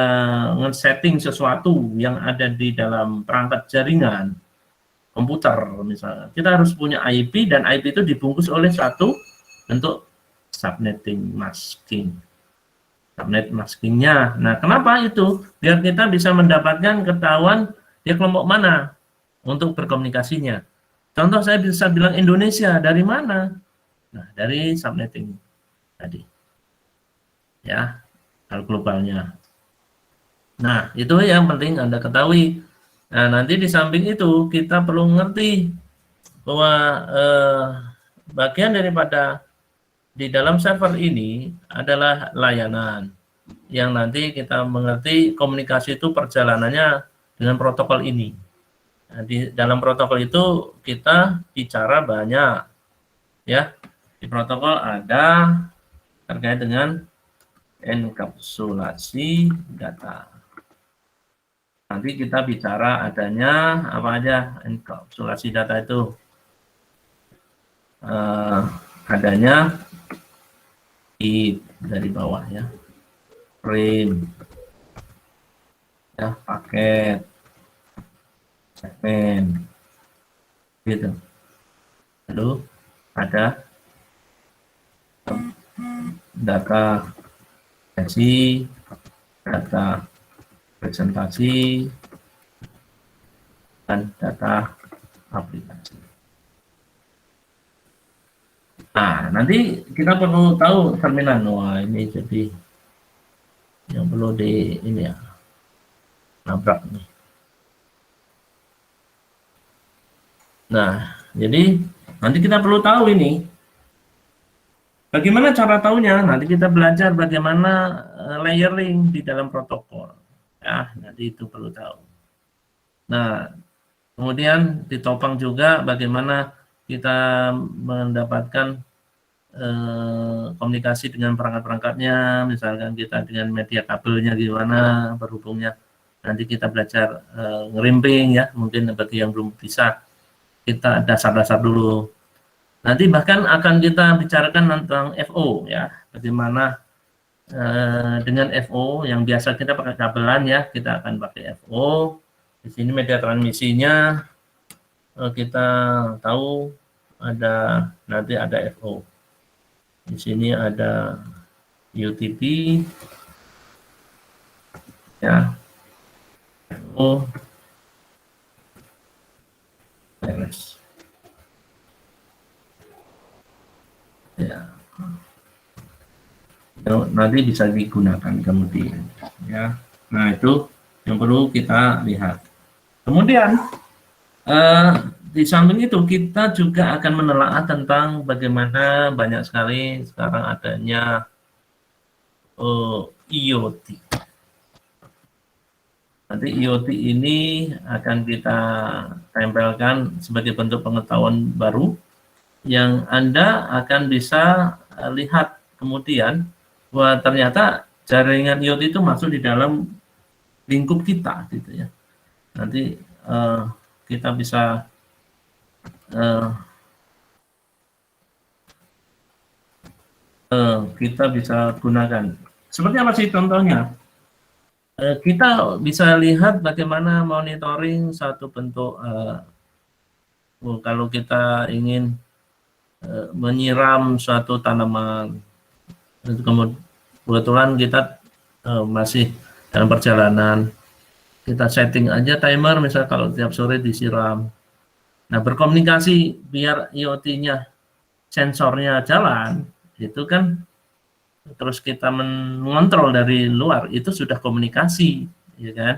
nge-setting sesuatu yang ada di dalam perangkat jaringan komputer misalnya, kita harus punya IP dan IP itu dibungkus oleh satu bentuk subnetting masking. Subnet maskingnya. Nah, kenapa itu? Biar kita bisa mendapatkan ketahuan dia kelompok mana untuk berkomunikasinya. Contoh saya bisa bilang Indonesia, dari mana? Nah, dari subnetting tadi. Ya, hal globalnya. Nah, itu yang penting Anda ketahui. Nah, nanti di samping itu kita perlu mengerti bahwa bagian daripada di dalam server ini adalah layanan yang nanti kita mengerti komunikasi itu perjalanannya dengan protokol ini. Nah, di dalam protokol itu kita bicara banyak, ya. Di protokol ada terkait dengan enkapsulasi data. Nanti kita bicara adanya apa aja enkapsulasi data itu. Adanya dari bawah ya, frame, ya, paket, segmen, gitu. Lalu ada data sesi, data presentasi, dan data aplikasi. Nah, nanti kita perlu tahu terminan. Wah, ini jadi yang perlu di ini ya, nabrak nih. Nah, jadi nanti kita perlu tahu ini. Bagaimana cara tahunya? Nanti kita belajar bagaimana layering di dalam protokol. Ya, nanti itu perlu tahu. Nah, kemudian ditopang juga bagaimana kita mendapatkan komunikasi dengan perangkat-perangkatnya, misalkan kita dengan media kabelnya gimana berhubungnya. Nanti kita belajar ngerimping ya, mungkin bagi yang belum bisa, kita dasar-dasar dulu. Nanti bahkan akan kita bicarakan tentang FO ya, bagaimana dengan FO yang biasa kita pakai kabelan ya, kita akan pakai FO. Di sini media transmisinya kita tahu ada, nanti ada FO. Di sini ada UTP ya, FO, RS. Ya, nanti bisa digunakan kemudian ya. Nah, itu yang perlu kita lihat. Kemudian di samping itu kita juga akan menelaah tentang bagaimana banyak sekali sekarang adanya IoT. Nanti IoT ini akan kita tempelkan sebagai bentuk pengetahuan baru yang Anda akan bisa lihat kemudian bahwa ternyata jaringan IoT itu masuk di dalam lingkup kita gitu ya. Nanti kita bisa gunakan. Seperti apa sih contohnya? Kita bisa lihat bagaimana monitoring satu bentuk kalau kita ingin menyiram suatu tanaman. Kebetulan kita masih dalam perjalanan, kita setting aja timer misal kalau tiap sore disiram. Nah, berkomunikasi biar IoT-nya sensornya jalan, itu kan terus kita mengontrol dari luar, itu sudah komunikasi, ya kan?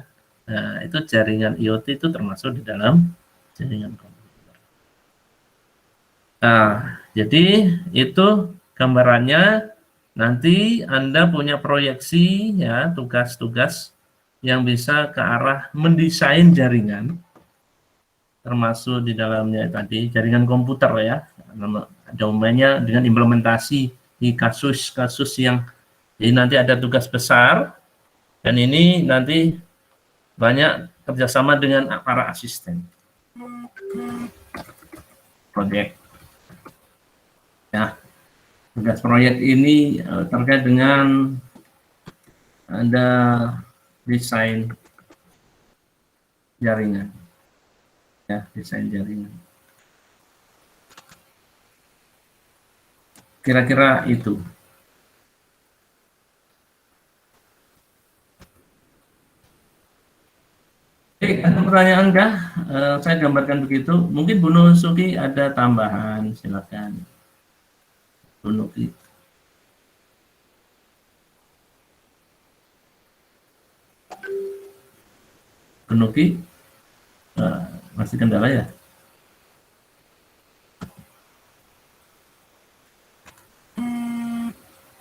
Nah, itu jaringan IoT itu termasuk di dalam jaringan komputer. Nah, jadi itu gambarannya. Nanti Anda punya proyeksi ya, tugas-tugas yang bisa ke arah mendesain jaringan, termasuk di dalamnya tadi jaringan komputer ya, domainnya dengan implementasi di kasus-kasus yang jadi nanti ada tugas besar, dan ini nanti banyak kerjasama dengan para asisten proyek. Ya, tugas proyek ini terkait dengan ada desain jaringan, ya, desain jaringan. Kira-kira itu. Oke, ada pertanyaan kah? Saya gambarkan begitu. Mungkin Bu Nusuki ada tambahan, silakan. Bu Nuki. Bu Nuki, masih kendala ya?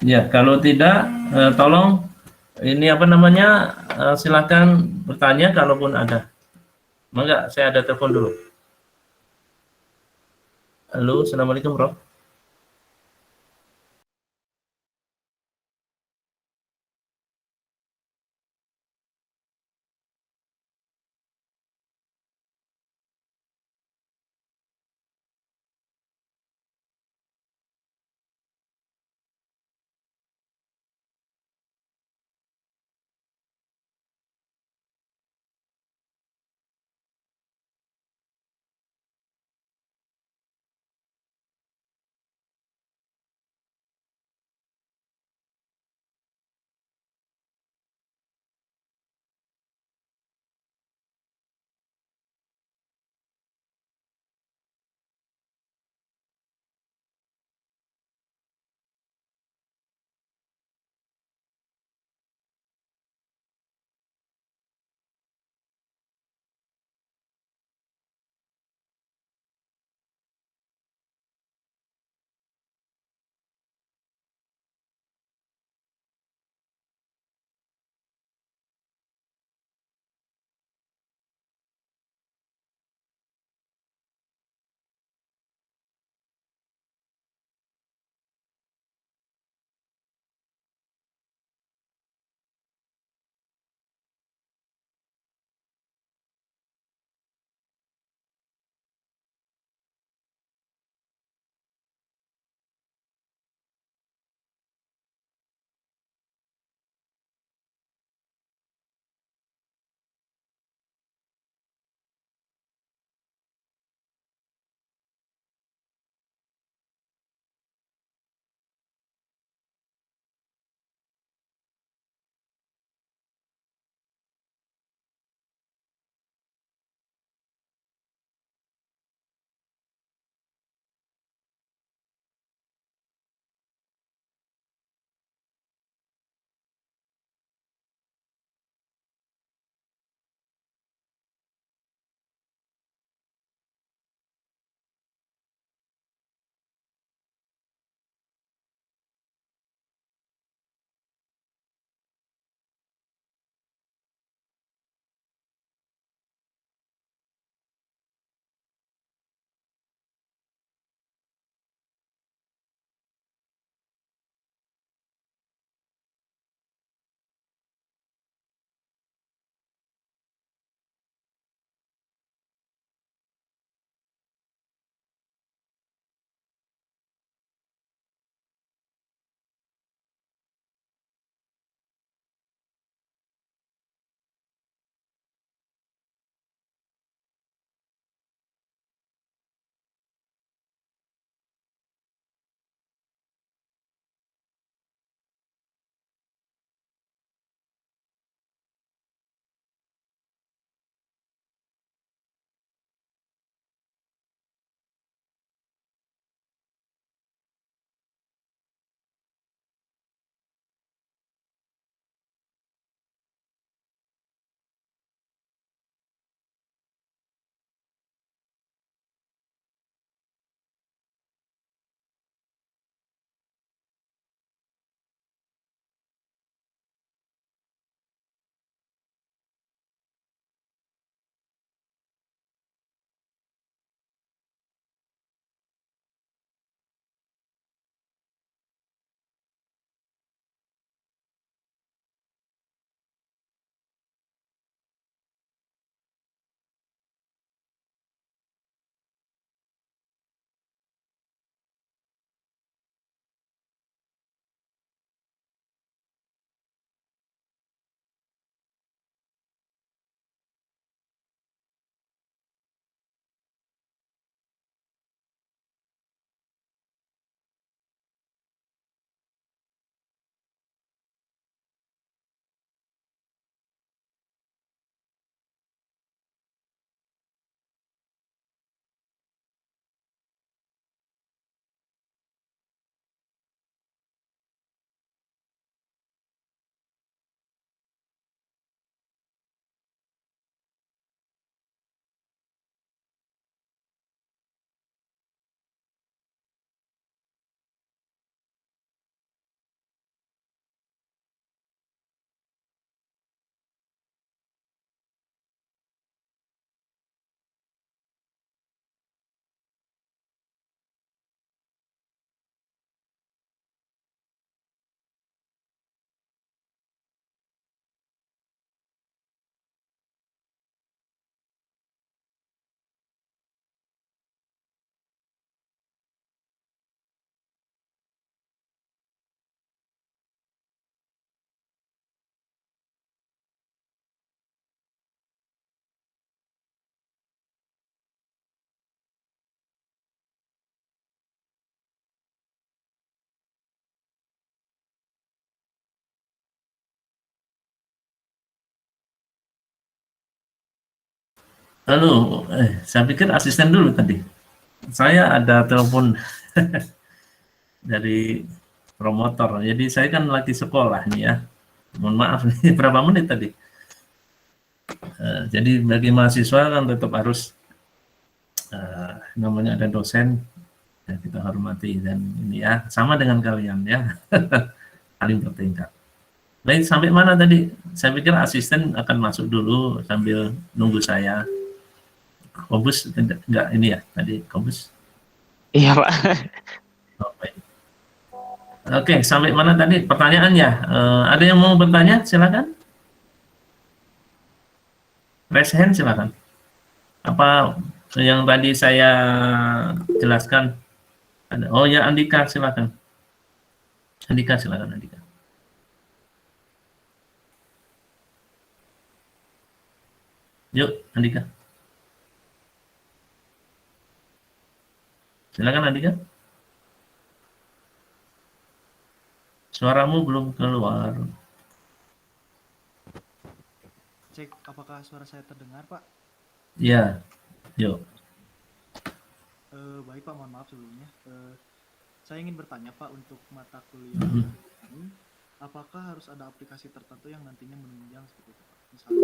Ya, kalau tidak, tolong ini apa namanya, silakan bertanya kalaupun ada. Enggak, saya ada telepon dulu. Halo, Assalamualaikum, Bro. Halo, saya pikir asisten dulu tadi. Saya ada telepon dari promotor. Jadi saya kan lagi sekolah nih ya. Mohon maaf nih, berapa menit tadi? Jadi bagi mahasiswa kan tetap harus namanya ada dosen, ya kita hormati, dan ini ya sama dengan kalian ya. Saling bertingkat. Baik, sampai mana tadi? Saya pikir asisten akan masuk dulu sambil nunggu saya. Kobus enggak ini ya tadi Kobus? Iya Pak. Oh, baik. Oke, sampai mana tadi pertanyaannya? Ada yang mau bertanya? Silakan. Raise hand silakan. Apa yang tadi saya jelaskan? Oh ya, Andika silakan. Andika silakan Andika. Yuk, Andika. Silakan Andika. Suaramu belum keluar. Cek apakah suara saya terdengar, Pak? Ya, yuk. Baik Pak, mohon maaf sebelumnya. Saya ingin bertanya Pak, untuk mata kuliah ini, apakah harus ada aplikasi tertentu yang nantinya menunjang seperti itu Pak? Misalnya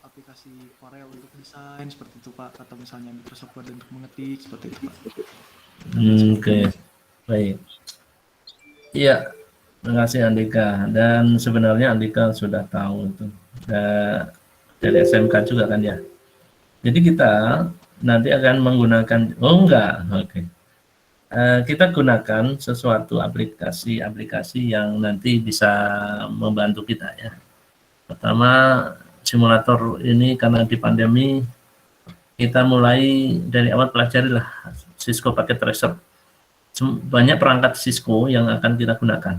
aplikasi Corel untuk desain seperti itu Pak, atau misalnya Microsoft Word untuk mengetik seperti itu Pak. Oke, baik. Iya, terima kasih Andika. Dan sebenarnya Andika sudah tahu itu dari SMK juga kan ya. Jadi kita nanti akan menggunakan, oh enggak, oke. Kita gunakan sesuatu aplikasi yang nanti bisa membantu kita ya. Pertama, simulator ini karena di pandemi kita mulai dari awal pelajari lah Cisco Packet Tracer. Banyak perangkat Cisco yang akan kita gunakan.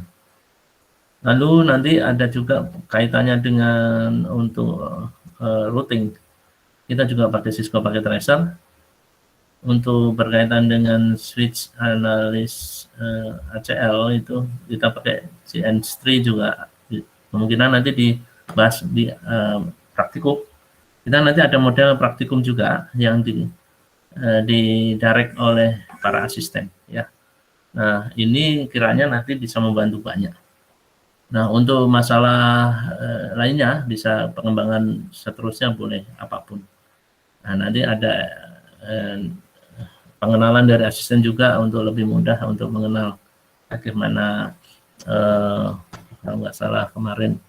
Lalu nanti ada juga kaitannya dengan untuk routing. Kita juga pakai Cisco Packet Tracer. Untuk berkaitan dengan switch analysis ACL itu kita pakai CN3 juga. Kemungkinan nanti dibahas di praktikum. Kita nanti ada model praktikum juga yang di direct oleh para asisten ya. Nah, ini kiranya nanti bisa membantu banyak. Nah, untuk masalah lainnya bisa pengembangan seterusnya boleh apapun. Nah, nanti ada pengenalan dari asisten juga untuk lebih mudah untuk mengenal bagaimana kalau nggak salah kemarin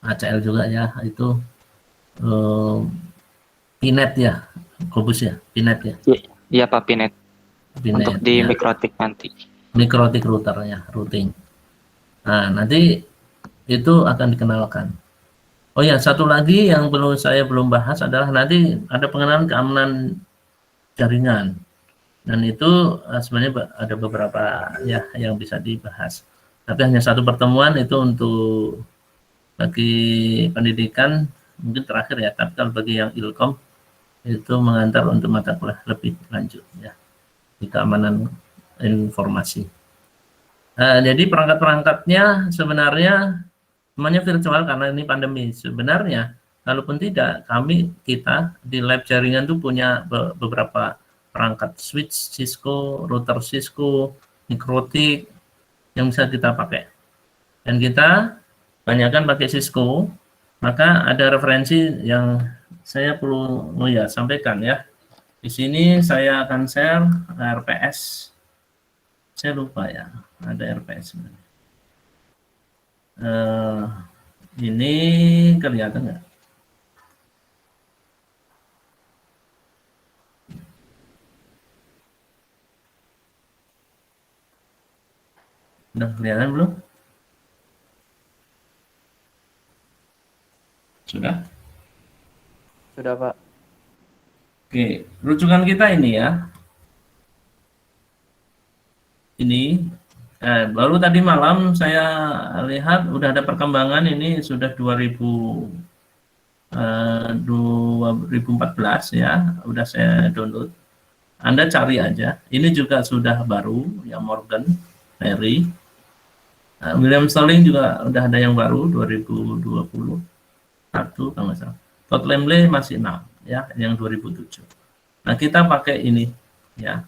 ACL juga ya, itu Pinet ya, Kobus ya, Pinet ya. Iya Pak, Pinet. Untuk di ya. Mikrotik nanti. Mikrotik routernya, routing. Nah, nanti itu akan dikenalkan. Oh ya, satu lagi yang saya belum bahas adalah nanti ada pengenalan keamanan jaringan. Dan itu sebenarnya ada beberapa ya yang bisa dibahas. Tapi hanya satu pertemuan itu untuk bagi pendidikan mungkin terakhir ya. Tapi kalau bagi yang Ilkom itu mengantar untuk mata kuliah lebih lanjut ya di keamanan informasi. Jadi perangkat-perangkatnya sebenarnya semuanya virtual karena ini pandemi. Sebenarnya kalaupun tidak, kita di lab jaringan itu punya beberapa perangkat switch Cisco, router Cisco, Mikrotik yang bisa kita pakai. Dan kita banyakkan pakai Cisco, maka ada referensi yang saya perlu sampaikan ya. Di sini saya akan share RPS. Saya lupa ya, ada RPS sebenarnya. Ini kelihatan nggak? Udah kelihatan belum? Sudah? Sudah Pak. Oke, rujukan kita ini ya. Ini baru tadi malam saya lihat udah ada perkembangan, ini sudah 2014 ya, udah saya download. Anda cari aja. Ini juga sudah baru ya, Morgan Perry. William Sterling juga udah ada yang baru 2020. 1 kalau nggak salah. Todd Lemley masih 6 ya, yang 2007. Nah, kita pakai ini ya.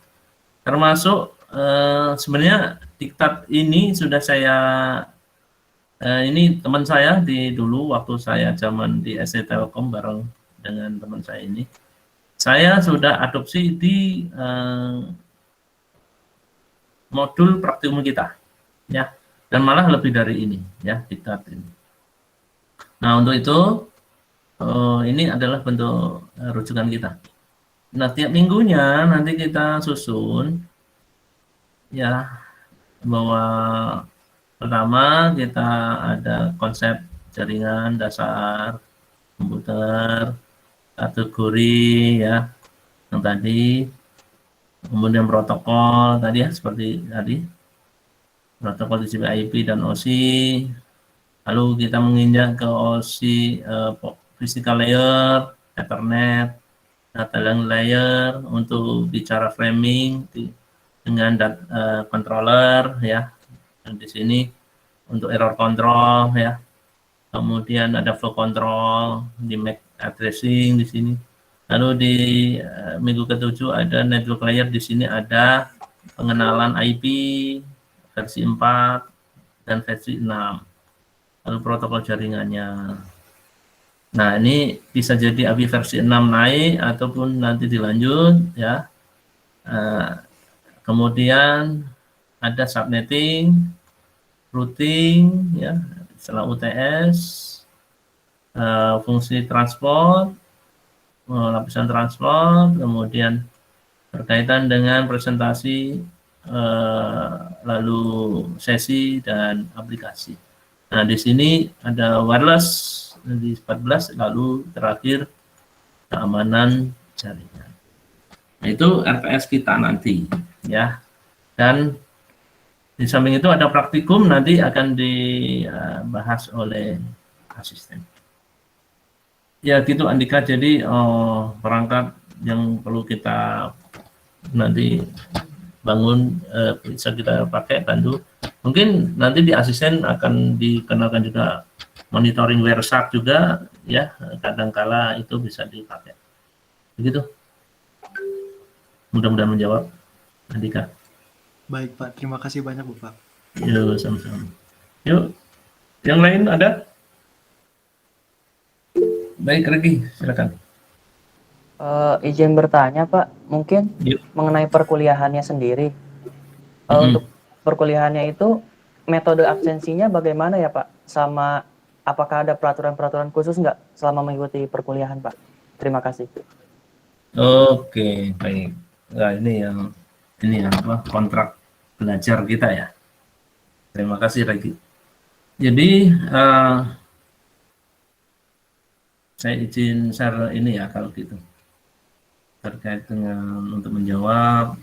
Termasuk sebenarnya diktat ini sudah saya ini teman saya dulu waktu saya zaman di SC Telkom bareng dengan teman saya ini. Saya sudah adopsi di modul praktikum kita ya. Dan malah lebih dari ini ya, diktat ini. Nah, untuk itu ini adalah bentuk rujukan kita. Nah, tiap minggunya nanti kita susun ya, bahwa pertama kita ada konsep jaringan dasar komputer, kategori ya, yang tadi, kemudian protokol tadi ya, seperti tadi, protokol TCP IP dan OSI. Lalu kita menginjak ke OSI physical layer, Ethernet, data layer untuk bicara framing dengan controller ya. Dan di sini untuk error control ya. Kemudian ada flow control, di MAC addressing di sini. Lalu di minggu ke-7 ada network layer, di sini ada pengenalan IP versi 4 dan versi 6. Lalu protokol jaringannya. Nah, ini bisa jadi API versi 6 naik ataupun nanti dilanjut ya. Kemudian ada subnetting, routing ya, setelah UTS, fungsi transport, lapisan transport, kemudian berkaitan dengan presentasi, lalu sesi dan aplikasi. Nah, di sini ada wireless di 14, lalu terakhir keamanan jaringan. Nah, itu RPS kita nanti ya. Dan di samping itu ada praktikum nanti akan dibahas oleh asisten. Ya gitu Andika, jadi perangkat yang perlu kita nanti bangun bisa kita pakai Tandu. Mungkin nanti di asisten akan dikenalkan juga monitoring WireShark juga ya, kadangkala itu bisa dipakai. Begitu. Mudah-mudahan menjawab Andika. Baik Pak, terima kasih banyak Bapak. Yuk, sama-sama. Yuk, yang lain ada? Baik, Regi, silakan. Izin bertanya Pak, mungkin Yuk. mengenai perkuliahannya sendiri. Untuk perkuliahannya itu metode absensinya bagaimana ya Pak? Sama apakah ada peraturan-peraturan khusus nggak selama mengikuti perkuliahan Pak? Terima kasih. Oke, baik. Nah, ini yang apa, kontrak belajar kita ya. Terima kasih Regi. Jadi saya izin share ini ya kalau gitu terkait dengan untuk menjawab.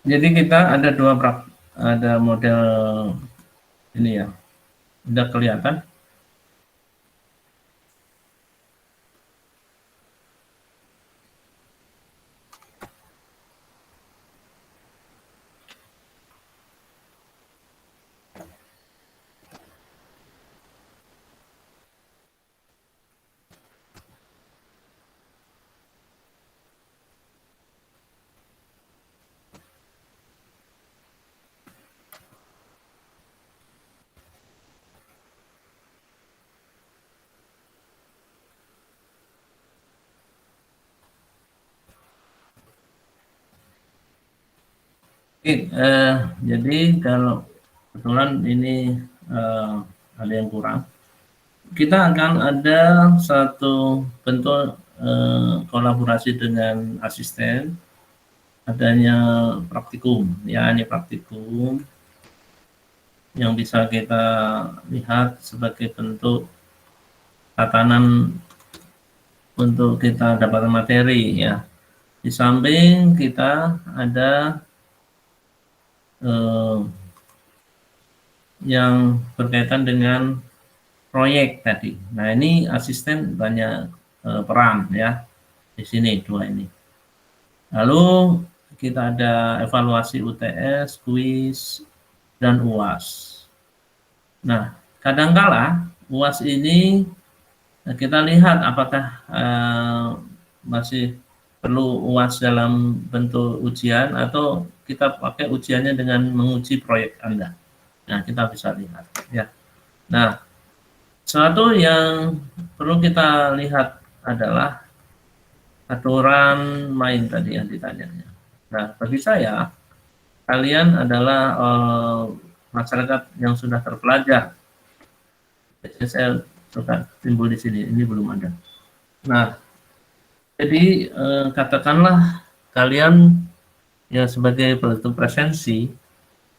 Jadi kita ada ada model ini ya, udah kelihatan. Oke, jadi kalau kebetulan ini ada yang kurang, kita akan ada satu bentuk kolaborasi dengan asisten, adanya praktikum, ya ini praktikum yang bisa kita lihat sebagai bentuk tatanan untuk kita dapatkan materi ya. Di samping kita ada yang berkaitan dengan proyek tadi. Nah, ini asisten banyak peran ya di sini dua ini. Lalu kita ada evaluasi UTS, kuis, dan UAS. Nah, kadangkala UAS ini kita lihat apakah masih perlu UAS dalam bentuk ujian atau kita pakai ujiannya dengan menguji proyek Anda. Nah, kita bisa lihat ya. Nah, sesuatu yang perlu kita lihat adalah aturan main tadi yang ditanyanya. Nah, bagi saya, kalian adalah masyarakat yang sudah terpelajar. Jadi saya suka timbul di sini, ini belum ada. Nah, jadi katakanlah kalian ya sebagai pelaku presensi,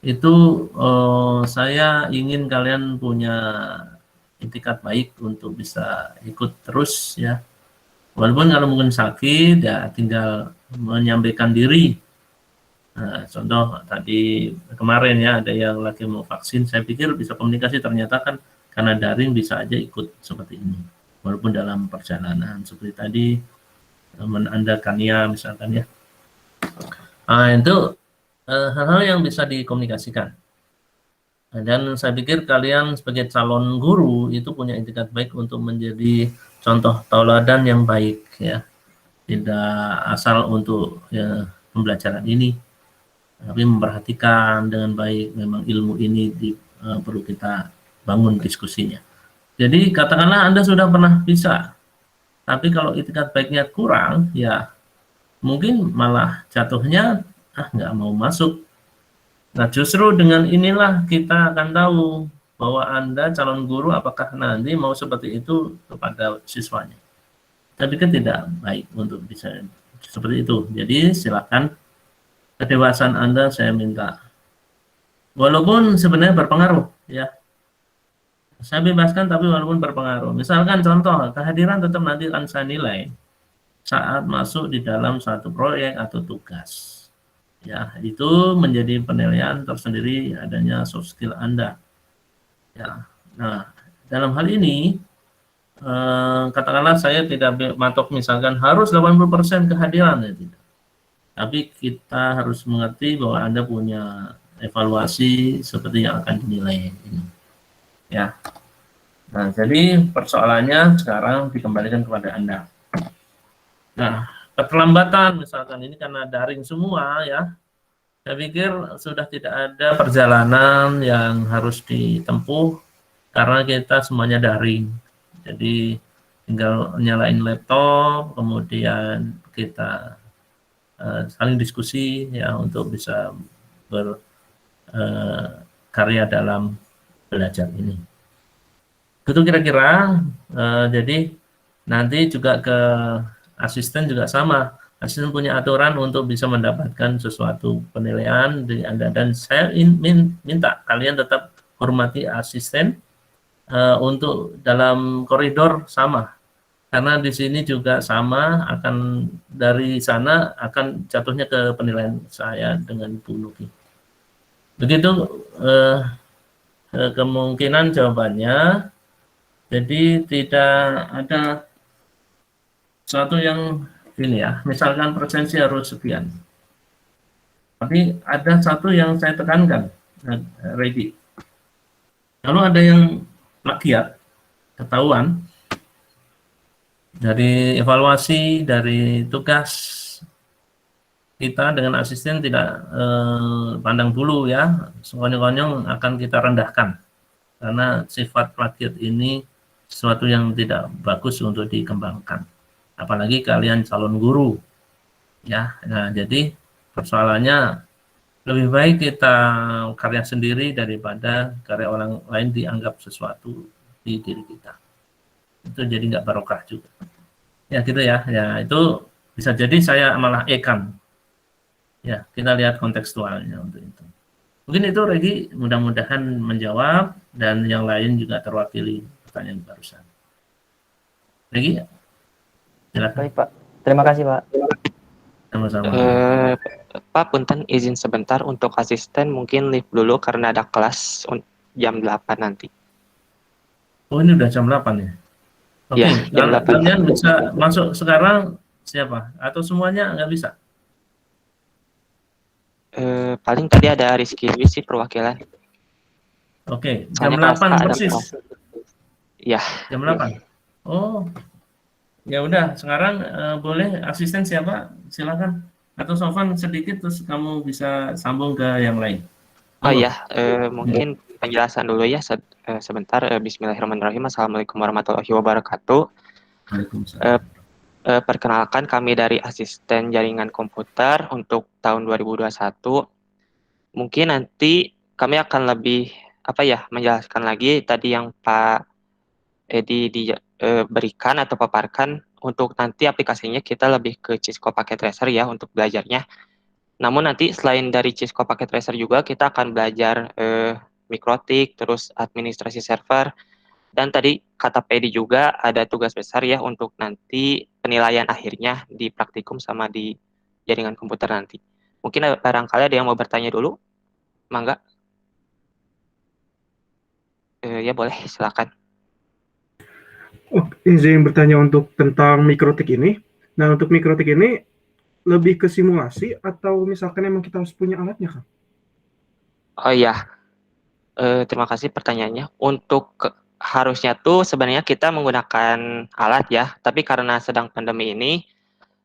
itu saya ingin kalian punya itikat baik untuk bisa ikut terus ya. Walaupun kalau mungkin sakit ya tinggal menyampaikan diri. Nah, contoh tadi kemarin ya ada yang lagi mau vaksin, saya pikir bisa komunikasi, ternyata kan karena daring bisa aja ikut seperti ini. Walaupun dalam perjalanan seperti tadi Anda Kania misalkan ya. Nah, itu hal-hal yang bisa dikomunikasikan. Dan saya pikir kalian sebagai calon guru itu punya itikat baik untuk menjadi contoh tauladan yang baik ya. Tidak asal untuk ya, pembelajaran ini, tapi memperhatikan dengan baik memang ilmu ini perlu kita bangun diskusinya. Jadi katakanlah Anda sudah pernah bisa, tapi kalau itikat baiknya kurang, ya mungkin malah jatuhnya nggak mau masuk. Nah, justru dengan inilah kita akan tahu bahwa Anda calon guru apakah nanti mau seperti itu kepada siswanya. Tapi kan tidak baik untuk bisa seperti itu. Jadi silakan kedewasaan Anda saya minta. Walaupun sebenarnya berpengaruh ya. Saya bebaskan tapi walaupun berpengaruh. Misalkan contoh, kehadiran tetap nanti akan saya nilai saat masuk di dalam satu proyek atau tugas. Ya, itu menjadi penilaian tersendiri adanya soft skill Anda. Ya. Nah, dalam hal ini katakanlah saya tidak matok misalkan harus 80% kehadiran ya tidak. Tapi kita harus mengerti bahwa Anda punya evaluasi seperti yang akan dinilai ini. Ya. Nah, jadi persoalannya sekarang dikembalikan kepada Anda. Nah, keterlambatan misalkan ini karena daring semua ya, saya pikir sudah tidak ada perjalanan yang harus ditempuh karena kita semuanya daring. Jadi tinggal nyalain laptop, kemudian kita saling diskusi ya untuk bisa berkarya dalam belajar ini. Itu kira-kira. Jadi nanti juga ke asisten juga sama. Asisten punya aturan untuk bisa mendapatkan sesuatu penilaian dari Anda. Dan saya minta kalian tetap hormati asisten untuk dalam koridor sama. Karena di sini juga sama, akan dari sana akan jatuhnya ke penilaian saya dengan Bu Nuki. Begitu kemungkinan jawabannya. Jadi tidak ada sesuatu yang ini ya, misalkan presensi harus sekian. Tapi ada satu yang saya tekankan, ready. Kalau ada yang plagiat, ketahuan, dari evaluasi, dari tugas, kita dengan asisten tidak pandang bulu ya, sekonyong-konyong akan kita rendahkan. Karena sifat plagiat ini sesuatu yang tidak bagus untuk dikembangkan. Apalagi kalian calon guru ya. Nah, jadi persoalannya lebih baik kita karya sendiri daripada karya orang lain dianggap sesuatu di diri kita. Itu jadi nggak barokah juga ya, gitu ya. Ya itu bisa jadi saya malah ya. Kita lihat kontekstualnya untuk itu. Mungkin itu Regi, mudah-mudahan menjawab dan yang lain juga terwakili pertanyaan barusan. Regi, silakan. Baik Pak, terima kasih Pak. Sama-sama. Pak, punten izin sebentar untuk asisten mungkin live dulu karena ada kelas jam 8 nanti. Oh, ini udah jam 8 ya? Oke, Ya, jam 8. kalian bisa masuk sekarang siapa? Atau semuanya nggak bisa? Paling tadi ada Rizky Dwi sih perwakilan. Oke, jam Soalnya kelas 8 A ada persis. Ya. Jam 8. Oh, ya udah. Sekarang boleh asisten siapa? Silakan. Atau Sofan sedikit terus kamu bisa sambung ke yang lain. Oh ya, mungkin penjelasan dulu ya sebentar. Bismillahirrahmanirrahim. Assalamualaikum warahmatullahi wabarakatuh. Waalaikumsalam. Perkenalkan kami dari asisten jaringan komputer untuk tahun 2021. Mungkin nanti kami akan lebih menjelaskan lagi tadi yang Pak Edi berikan atau paparkan. Untuk nanti aplikasinya kita lebih ke Cisco Packet Tracer ya untuk belajarnya. Namun nanti selain dari Cisco Packet Tracer juga kita akan belajar mikrotik, terus administrasi server, dan tadi kata Pedi juga ada tugas besar ya untuk nanti penilaian akhirnya di praktikum sama di jaringan komputer nanti. Mungkin barangkali ada yang mau bertanya dulu? Mangga. Ya boleh, silakan. Oh, izin bertanya untuk tentang mikrotik ini. Nah, untuk mikrotik ini lebih ke simulasi atau misalkan emang kita harus punya alatnya, Kang? Oh iya, terima kasih pertanyaannya. Untuk harusnya tuh sebenarnya kita menggunakan alat ya, tapi karena sedang pandemi ini,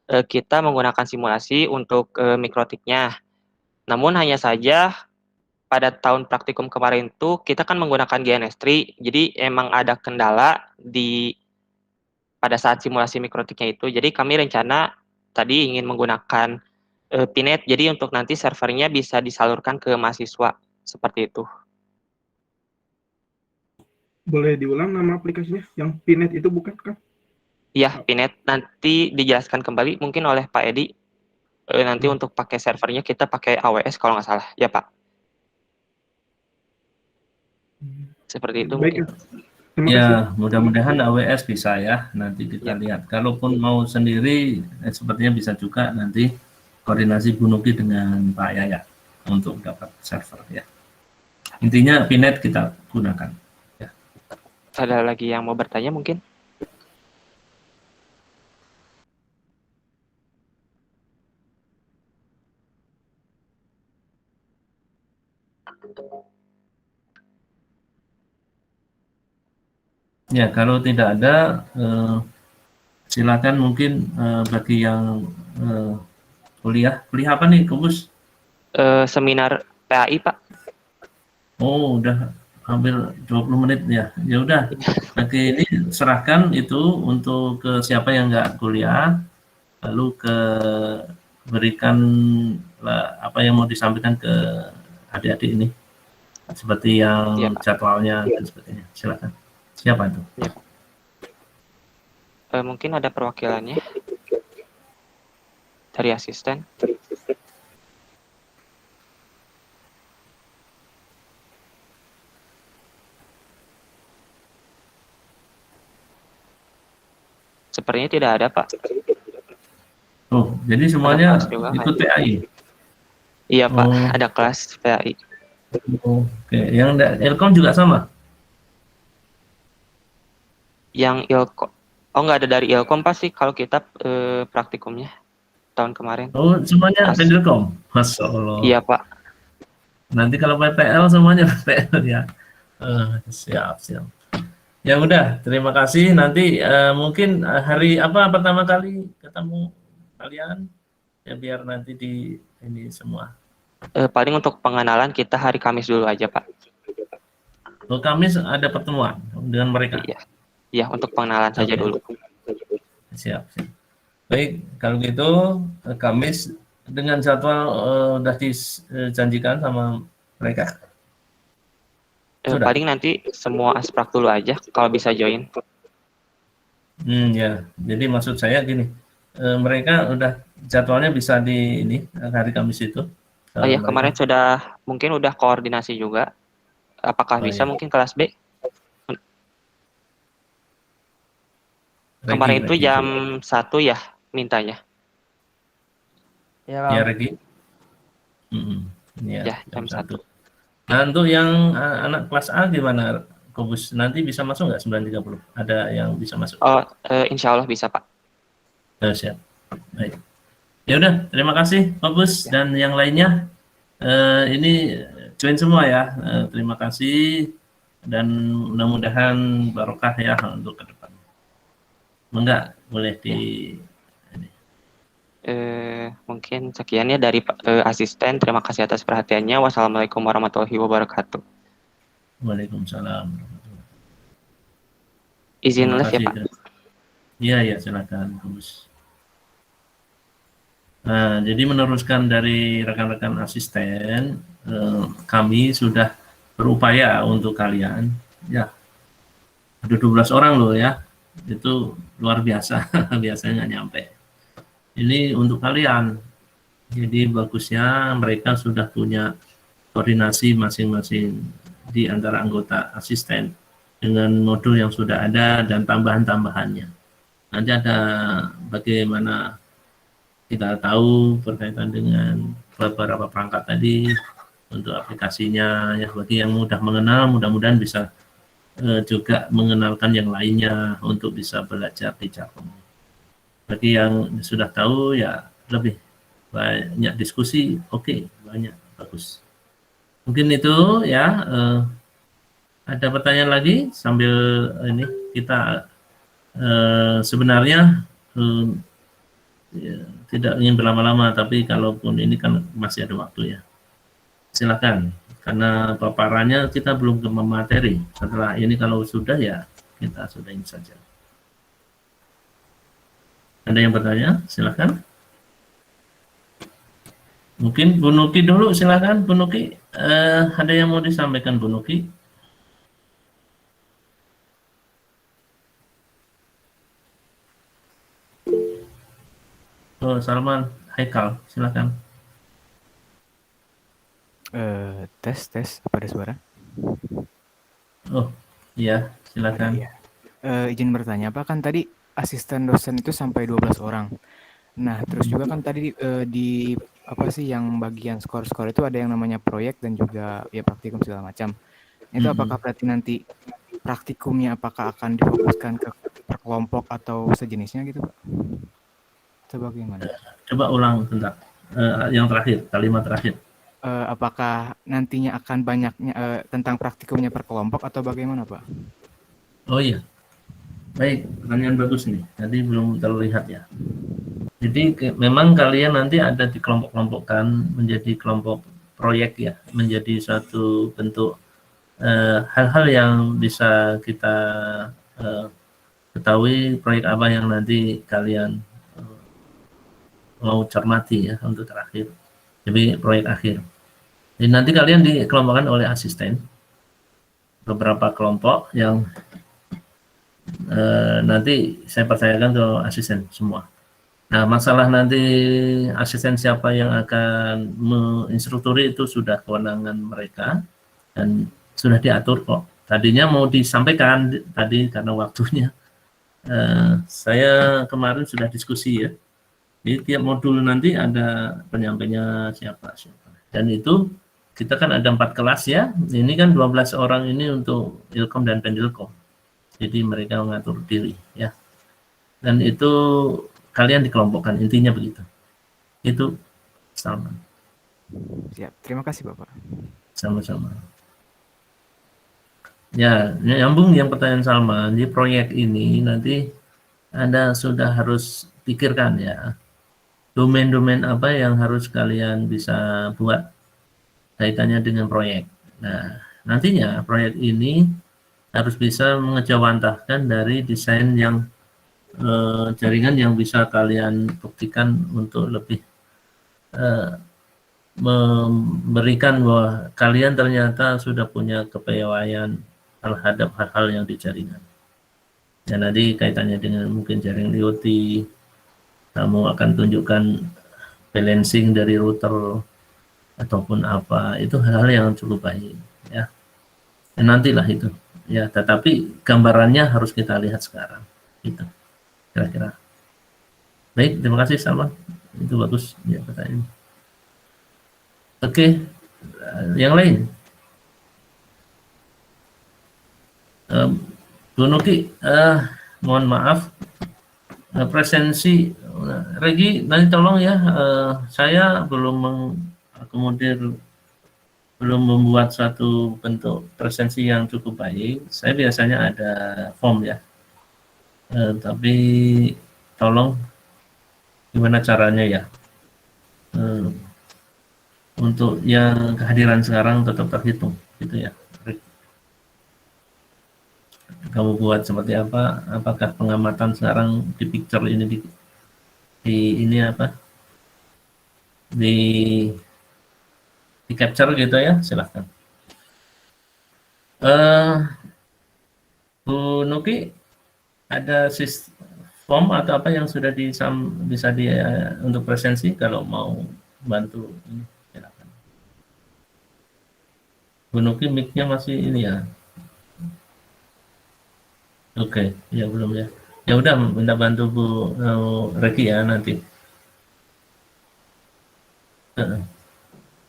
kita menggunakan simulasi untuk mikrotiknya. Namun hanya saja pada tahun praktikum kemarin tuh kita kan menggunakan GNS3, jadi emang ada kendala pada saat simulasi mikrotiknya itu. Jadi kami rencana tadi ingin menggunakan Pinet, jadi untuk nanti servernya bisa disalurkan ke mahasiswa seperti itu. Boleh diulang nama aplikasinya? Yang Pinet itu bukan, Kang? Iya, Pinet. Nanti dijelaskan kembali mungkin oleh Pak Edi. Nanti untuk pakai servernya kita pakai AWS kalau nggak salah. Ya, Pak. Seperti itu Baik, mungkin. Ya, mudah-mudahan AWS bisa ya. Nanti kita lihat. Kalaupun mau sendiri, sepertinya bisa juga nanti koordinasi Bu Nuki dengan Pak Yaya untuk dapat server ya. Intinya Pinet kita gunakan. Ya. Ada lagi yang mau bertanya mungkin? Ya, kalau tidak ada, silakan mungkin bagi yang kuliah apa nih, Kubus? Seminar PAI, Pak. Oh, udah hampir 20 menit ya. Ya udah, bagi ini serahkan itu untuk ke siapa yang nggak kuliah, lalu berikan apa yang mau disampaikan ke adik-adik ini, seperti yang jadwalnya dan sebagainya. Silakan. Siapa itu? Ya. Mungkin ada perwakilannya dari asisten. Sepertinya tidak ada, Pak. Oh, jadi semuanya ikut PAI? Iya, Pak. Ada kelas PAI. Oke, yang Ilkom juga sama? Yang Ilkom, nggak ada dari Ilkom pasti kalau kita praktikumnya tahun kemarin. Oh, semuanya Ilkom? Masya Allah. Iya, Pak. Nanti kalau PPL semuanya PPL ya. Siap. Ya udah, terima kasih. Nanti mungkin hari apa pertama kali ketemu kalian? Ya biar nanti di ini semua. Paling untuk pengenalan kita hari Kamis dulu aja, Pak. Oh, Kamis ada pertemuan dengan mereka? Iya, untuk pengenalan saja dulu. Siap. Baik, kalau gitu Kamis dengan jadwal udah dijanjikan sama mereka. Paling nanti semua asprak dulu aja kalau bisa join. Ya, jadi maksud saya gini, mereka udah jadwalnya bisa di ini hari Kamis itu. Oh ya, kemarin mungkin udah koordinasi juga. Apakah bisa mungkin kelas B? Kemarin itu jam 1 ya mintanya. Ya, ya Regi. Ya, jam 1. Nah, untuk yang anak kelas A gimana, Kobus? Nanti bisa masuk nggak 9.30? Ada yang bisa masuk? Oh, insya Allah bisa, Pak. Siap. Baik. Ya udah, terima kasih, Kobus dan yang lainnya. Ini join semua ya. Terima kasih dan mudah-mudahan barokah ya untuk ke depan. Enggak, boleh di Mungkin sekian ya dari asisten. Terima kasih atas perhatiannya. Wassalamualaikum warahmatullahi wabarakatuh. Waalaikumsalam. Izin Terima live ya, kasih. Pak. Iya, ya, silakan, Kobus. Nah, jadi meneruskan dari rekan-rekan asisten, kami sudah berupaya untuk kalian. Ya, ada 12 orang loh ya. Itu luar biasa, biasanya nggak nyampe. Ini untuk kalian. Jadi bagusnya mereka sudah punya koordinasi masing-masing di antara anggota asisten dengan modul yang sudah ada dan tambahan-tambahannya. Nanti ada bagaimana kita tahu berkaitan dengan beberapa perangkat tadi untuk aplikasinya ya, bagi yang mudah mengenal mudah-mudahan bisa juga mengenalkan yang lainnya untuk bisa belajar di Java. Bagi yang sudah tahu ya lebih banyak diskusi, oke, banyak, bagus. Mungkin itu ya. Ada pertanyaan lagi sambil ini kita sebenarnya ya, tidak ingin berlama-lama, tapi kalaupun ini kan masih ada waktu ya. Silakan, karena paparannya kita belum ke materi. Setelah ini kalau sudah ya kita sudahin saja. Ada yang bertanya? Silakan. Mungkin Bu Nuki dulu, silakan Bu Nuki. Ada yang mau disampaikan Bu Nuki? Oh, Salman, Haikal, silakan. Tes, apa ada suara? Oh, iya, silakan. Iya. Izin bertanya, Pak, kan tadi asisten dosen itu sampai 12 orang. Nah, terus juga kan tadi di apa sih yang bagian skor-skor itu ada yang namanya proyek dan juga ya praktikum segala macam. Itu apakah berarti nanti praktikumnya apakah akan difokuskan ke per kelompok atau sejenisnya gitu, Pak? Coba gimana? Coba ulang bentar. Yang terakhir, kalimat terakhir. Apakah nantinya akan banyaknya tentang praktikumnya per kelompok atau bagaimana, Pak? Oh iya. Baik, pertanyaan bagus nih. Tadi belum terlihat ya. Jadi memang kalian nanti ada di kelompok-kelompokkan menjadi kelompok proyek ya, menjadi suatu bentuk hal-hal yang bisa kita ketahui proyek apa yang nanti kalian mau cermati ya untuk terakhir. Jadi proyek akhir. Jadi nanti kalian dikelompokkan oleh asisten beberapa kelompok yang nanti saya percayakan ke asisten semua. Nah, masalah nanti asisten siapa yang akan menginstrukturi itu sudah kewenangan mereka dan sudah diatur kok. Tadinya mau disampaikan tadi karena waktunya. Saya kemarin sudah diskusi ya. Di tiap modul nanti ada penyampainya siapa. Dan itu kita kan ada 4 kelas ya. Ini kan 12 orang ini untuk Ilkom dan Pendilkom. Jadi mereka mengatur diri ya. Dan itu kalian dikelompokkan, intinya begitu. Itu Salman. Siap, terima kasih Bapak. Sama-sama. Ya, nyambung yang pertanyaan Salman, di proyek ini nanti Anda sudah harus pikirkan ya, domain-domain apa yang harus kalian bisa buat kaitannya dengan proyek. Nah, nantinya proyek ini harus bisa mengejawantahkan dari desain yang jaringan yang bisa kalian buktikan untuk lebih memberikan bahwa kalian ternyata sudah punya kepiawaian terhadap hal-hal yang di jaringan. Dan nanti kaitannya dengan mungkin jaringan IoT, kamu akan tunjukkan balancing dari router ataupun apa, itu hal-hal yang cukup baik ya. Dan nantilah itu ya, tetapi gambarannya harus kita lihat sekarang itu kira-kira. Baik, terima kasih Salman, itu bagus ya pertanyaan. Oke, yang lain Bu Nuki, mohon maaf, presensi Regi nanti tolong ya, saya belum mengakomodir, belum membuat suatu bentuk presensi yang cukup baik. Saya biasanya ada form ya, tapi tolong gimana caranya ya, untuk yang kehadiran sekarang tetap terhitung gitu ya. Kamu buat seperti apa? Apakah pengamatan sekarang di picture ini di ini apa? Di capture gitu ya? Silahkan. Bu Nuki, ada form atau apa yang sudah bisa untuk presensi kalau mau bantu ini, silakan. Bu Nuki mic-nya masih ini ya. Oke, ya belum ya. Ya udah, minta bantu Bu Reki ya nanti.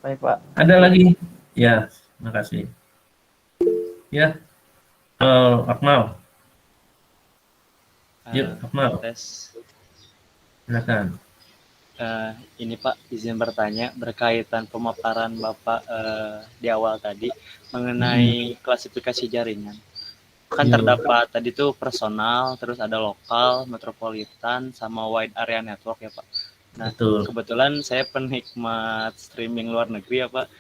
Baik, Pak. Ada lagi? Ya, makasih. Ya, Akmal. Yuk, Akmal. Tes. Silakan. Ini Pak, izin bertanya berkaitan pemaparan Bapak di awal tadi mengenai klasifikasi jaringan. Kan terdapat tadi tuh personal, terus ada lokal, metropolitan, sama wide area network ya Pak. Nah, kebetulan saya penikmat streaming luar negeri ya Pak.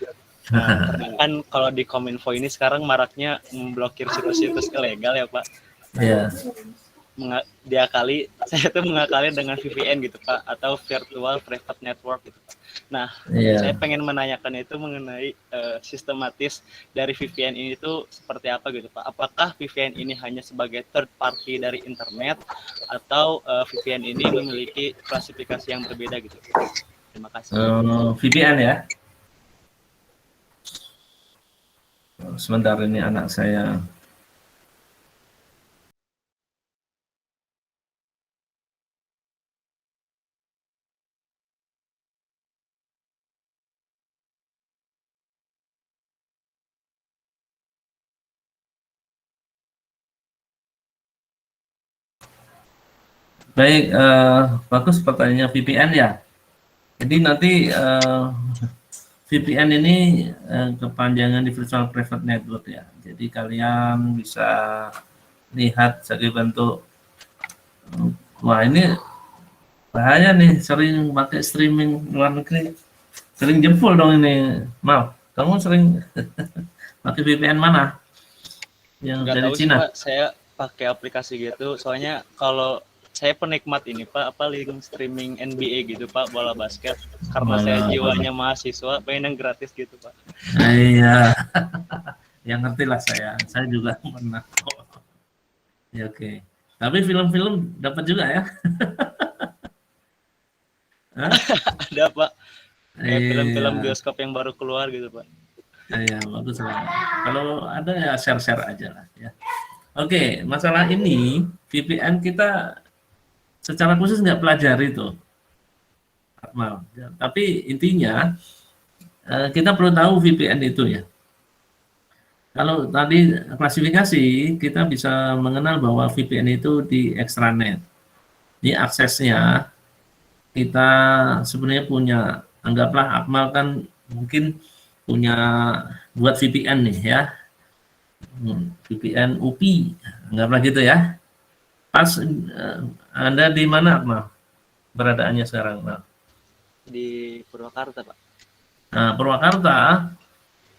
Nah, karena kan kalau di Kominfo ini sekarang maraknya memblokir situs-situs ilegal ya Pak. Iya. Saya tuh mengakali dengan VPN gitu Pak, atau virtual private network gitu Pak. Nah, saya pengen menanyakan itu mengenai sistematis dari VPN ini tuh seperti apa gitu Pak. Apakah VPN ini hanya sebagai third party dari internet atau VPN ini memiliki klasifikasi yang berbeda gitu. Terima kasih. VPN ya. Sebentar, ini anak saya. Baik, bagus pertanyaannya VPN ya. Jadi nanti VPN ini kepanjangan di Virtual Private Network ya. Jadi kalian bisa lihat sebagai bentuk, wah ini bahaya nih, sering pakai streaming luar negeri, sering jempol dong ini. Mal, kamu sering pakai VPN mana? Yang Nggak dari tahu Cina? sih, Pak, saya pakai aplikasi gitu. Soalnya kalau saya penikmat ini Pak, link streaming NBA gitu Pak, bola basket. Karena saya jiwanya mahasiswa, pengen yang gratis gitu Pak. Iya, yang ngerti lah saya juga pernah. Ya, oke. Tapi film-film dapat juga ya? Ada Pak, kayak film-film bioskop yang baru keluar gitu Pak. Iya, bagus lah. Kalau ada ya share-share aja lah ya. Oke, masalah ini VPN kita secara khusus nggak pelajari itu, Akmal. Tapi intinya kita perlu tahu VPN itu ya. Kalau tadi klasifikasi, kita bisa mengenal bahwa VPN itu di extranet. Ini aksesnya kita sebenarnya punya, anggaplah Akmal kan mungkin punya buat VPN nih ya. VPN UPI, anggaplah gitu ya. Pas Anda di mana, Akmal? Beradaannya sekarang, Akmal? Di Purwakarta, Pak. Nah, Purwakarta,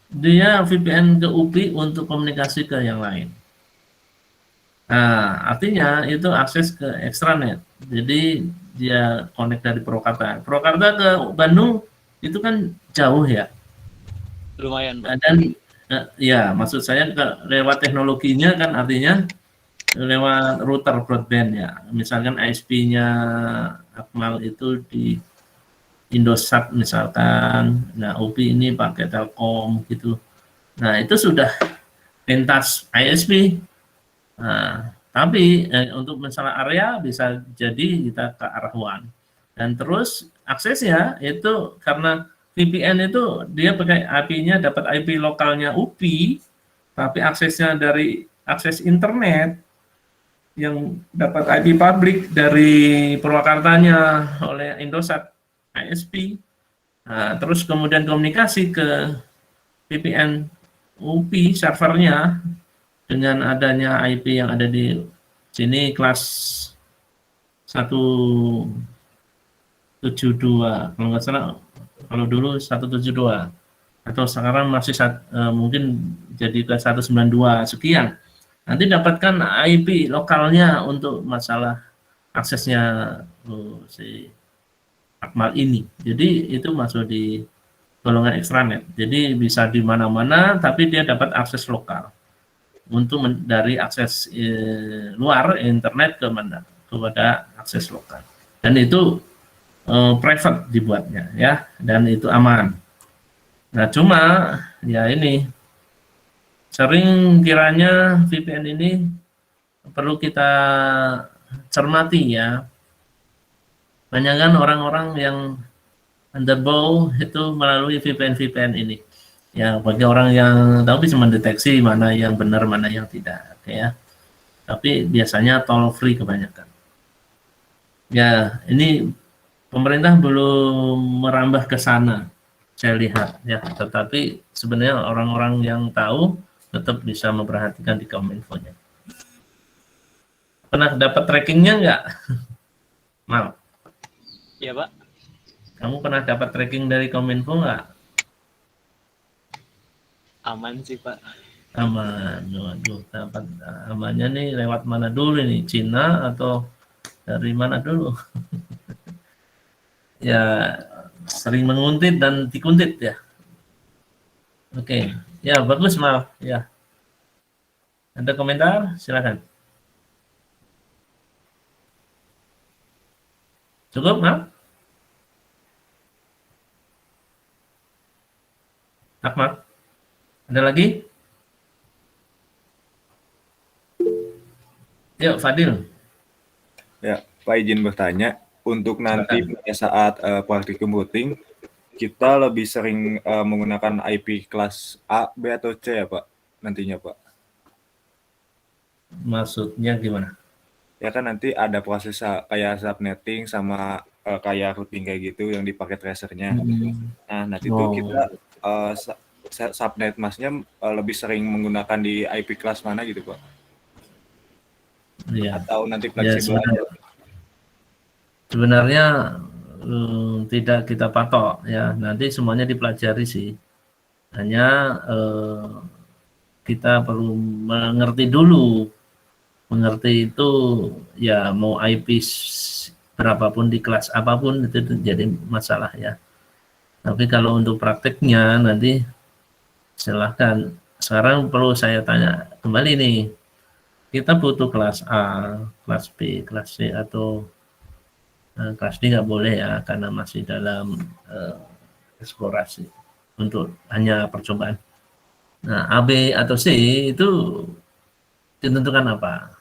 dia VPN ke UPI untuk komunikasi ke yang lain. Nah, artinya itu akses ke extranet. Jadi dia connect dari Purwakarta. Purwakarta ke Bandung itu kan jauh ya. Lumayan, Pak. Dan ya, maksud saya lewat teknologinya kan artinya lewat router broadband ya. Misalkan ISP-nya Akmal itu di Indosat misalkan, nah UPI ini pakai Telkom gitu. Nah itu sudah pentas ISP. Nah, tapi untuk masalah area bisa jadi kita ke arah WAN. Dan terus aksesnya itu karena VPN itu dia pakai IP-nya dapat IP lokalnya UPI, tapi aksesnya dari akses internet yang dapat IP publik dari Purwakartanya oleh Indosat ISP, nah, terus kemudian komunikasi ke VPN UPI servernya dengan adanya IP yang ada di sini kelas 172, kalau nggak salah, kalau dulu 172 atau sekarang masih mungkin jadi ke 192 sekian. Nanti dapatkan IP lokalnya untuk masalah aksesnya si Akmal ini. Jadi itu masuk di golongan extranet. Jadi bisa di mana-mana, tapi dia dapat akses lokal untuk dari akses luar internet kepada akses lokal. Dan itu private dibuatnya ya, dan itu aman. Nah cuma ya ini sering kiranya VPN ini perlu kita cermati ya. Banyak kan orang-orang yang underbow itu melalui VPN ini. Ya bagi orang yang tahu bisa mendeteksi mana yang benar mana yang tidak, ya. Tapi biasanya toll free kebanyakan. Ya ini pemerintah belum merambah ke sana, saya lihat ya. Tetapi sebenarnya orang-orang yang tahu tetap bisa memperhatikan di Kominfo-nya. Pernah dapat trackingnya nggak? Mal? Iya, Pak. Kamu pernah dapat tracking dari Kominfo nggak? Aman sih, Pak. Aman. Waduh, dapat amannya nih lewat mana dulu nih? Cina atau dari mana dulu? Ya, sering menguntit dan dikuntit ya. Oke. Ya, bagus, Mal. Ya. Ada komentar? Silakan. Cukup, Mal? Ahmad? Ada lagi? Yuk, Fadil. Ya, Pak izin bertanya, untuk nanti pada saat praktik computing, kita lebih sering menggunakan IP kelas A, B, atau C ya Pak, nantinya Pak? Maksudnya gimana? Ya kan nanti ada proses kayak subnetting sama kayak routing kayak gitu yang di paket tracernya. Nah, nanti tuh kita subnet masnya lebih sering menggunakan di IP kelas mana gitu Pak? Iya. Atau nanti Ya, fleksibel aja? sebenarnya tidak kita patok ya, nanti semuanya dipelajari sih. Hanya kita perlu mengerti dulu. Mengerti itu ya mau IP berapapun di kelas apapun itu jadi masalah ya. Tapi kalau untuk prakteknya nanti silahkan. Sekarang perlu saya tanya kembali nih. Kita butuh kelas A, kelas B, kelas C atau kelas D nggak boleh ya karena masih dalam eksplorasi untuk hanya percobaan. Nah, A, B atau C itu ditentukan apa?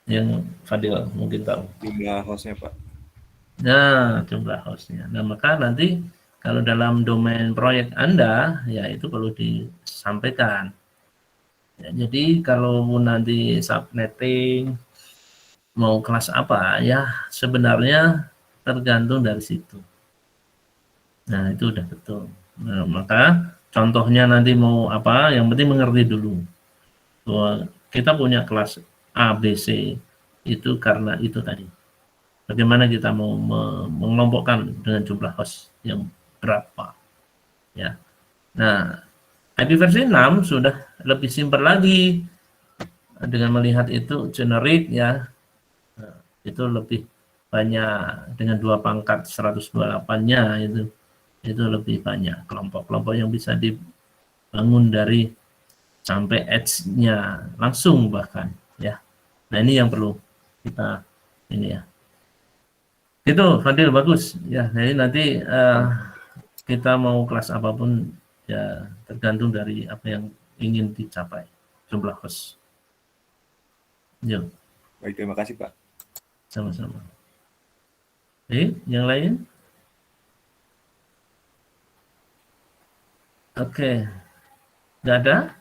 Yang Fadil mungkin tahu. Jumlah hostnya Pak. Nah, jumlah hostnya. Nah, maka nanti kalau dalam domain proyek Anda, ya itu perlu disampaikan. Ya, jadi kalau nanti subnetting mau kelas apa ya sebenarnya tergantung dari situ. Nah itu udah betul. Nah, maka contohnya nanti mau apa yang penting mengerti dulu bahwa kita punya kelas A, B, C itu karena itu tadi. Bagaimana kita mau mengelompokkan dengan jumlah host yang berapa ya. Nah IP versi 6 sudah lebih simpel lagi dengan melihat itu generik ya. Nah, itu lebih banyak dengan 2 pangkat 128-nya itu lebih banyak kelompok-kelompok yang bisa dibangun dari sampai edge-nya langsung bahkan ya. Nah, ini yang perlu kita ini ya. Itu Fadil bagus ya. Jadi nanti kita mau kelas apapun ya tergantung dari apa yang ingin dicapai jumlah host. Yo. Baik, terima kasih Pak. Sama-sama. Yang lain? Oke. Nggak ada?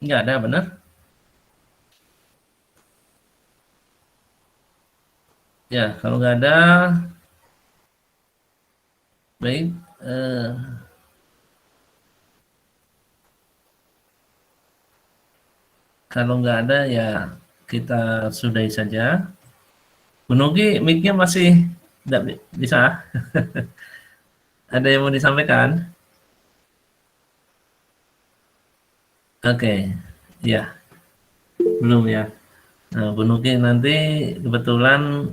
Nggak ada, benar? Ya, kalau nggak ada, baik. Kalau nggak ada, ya kita sudahi saja. Bu Nugi, mic-nya masih nggak bisa? Ada yang mau disampaikan? Oke, ya, belum ya. Nah, Bu Nugi nanti kebetulan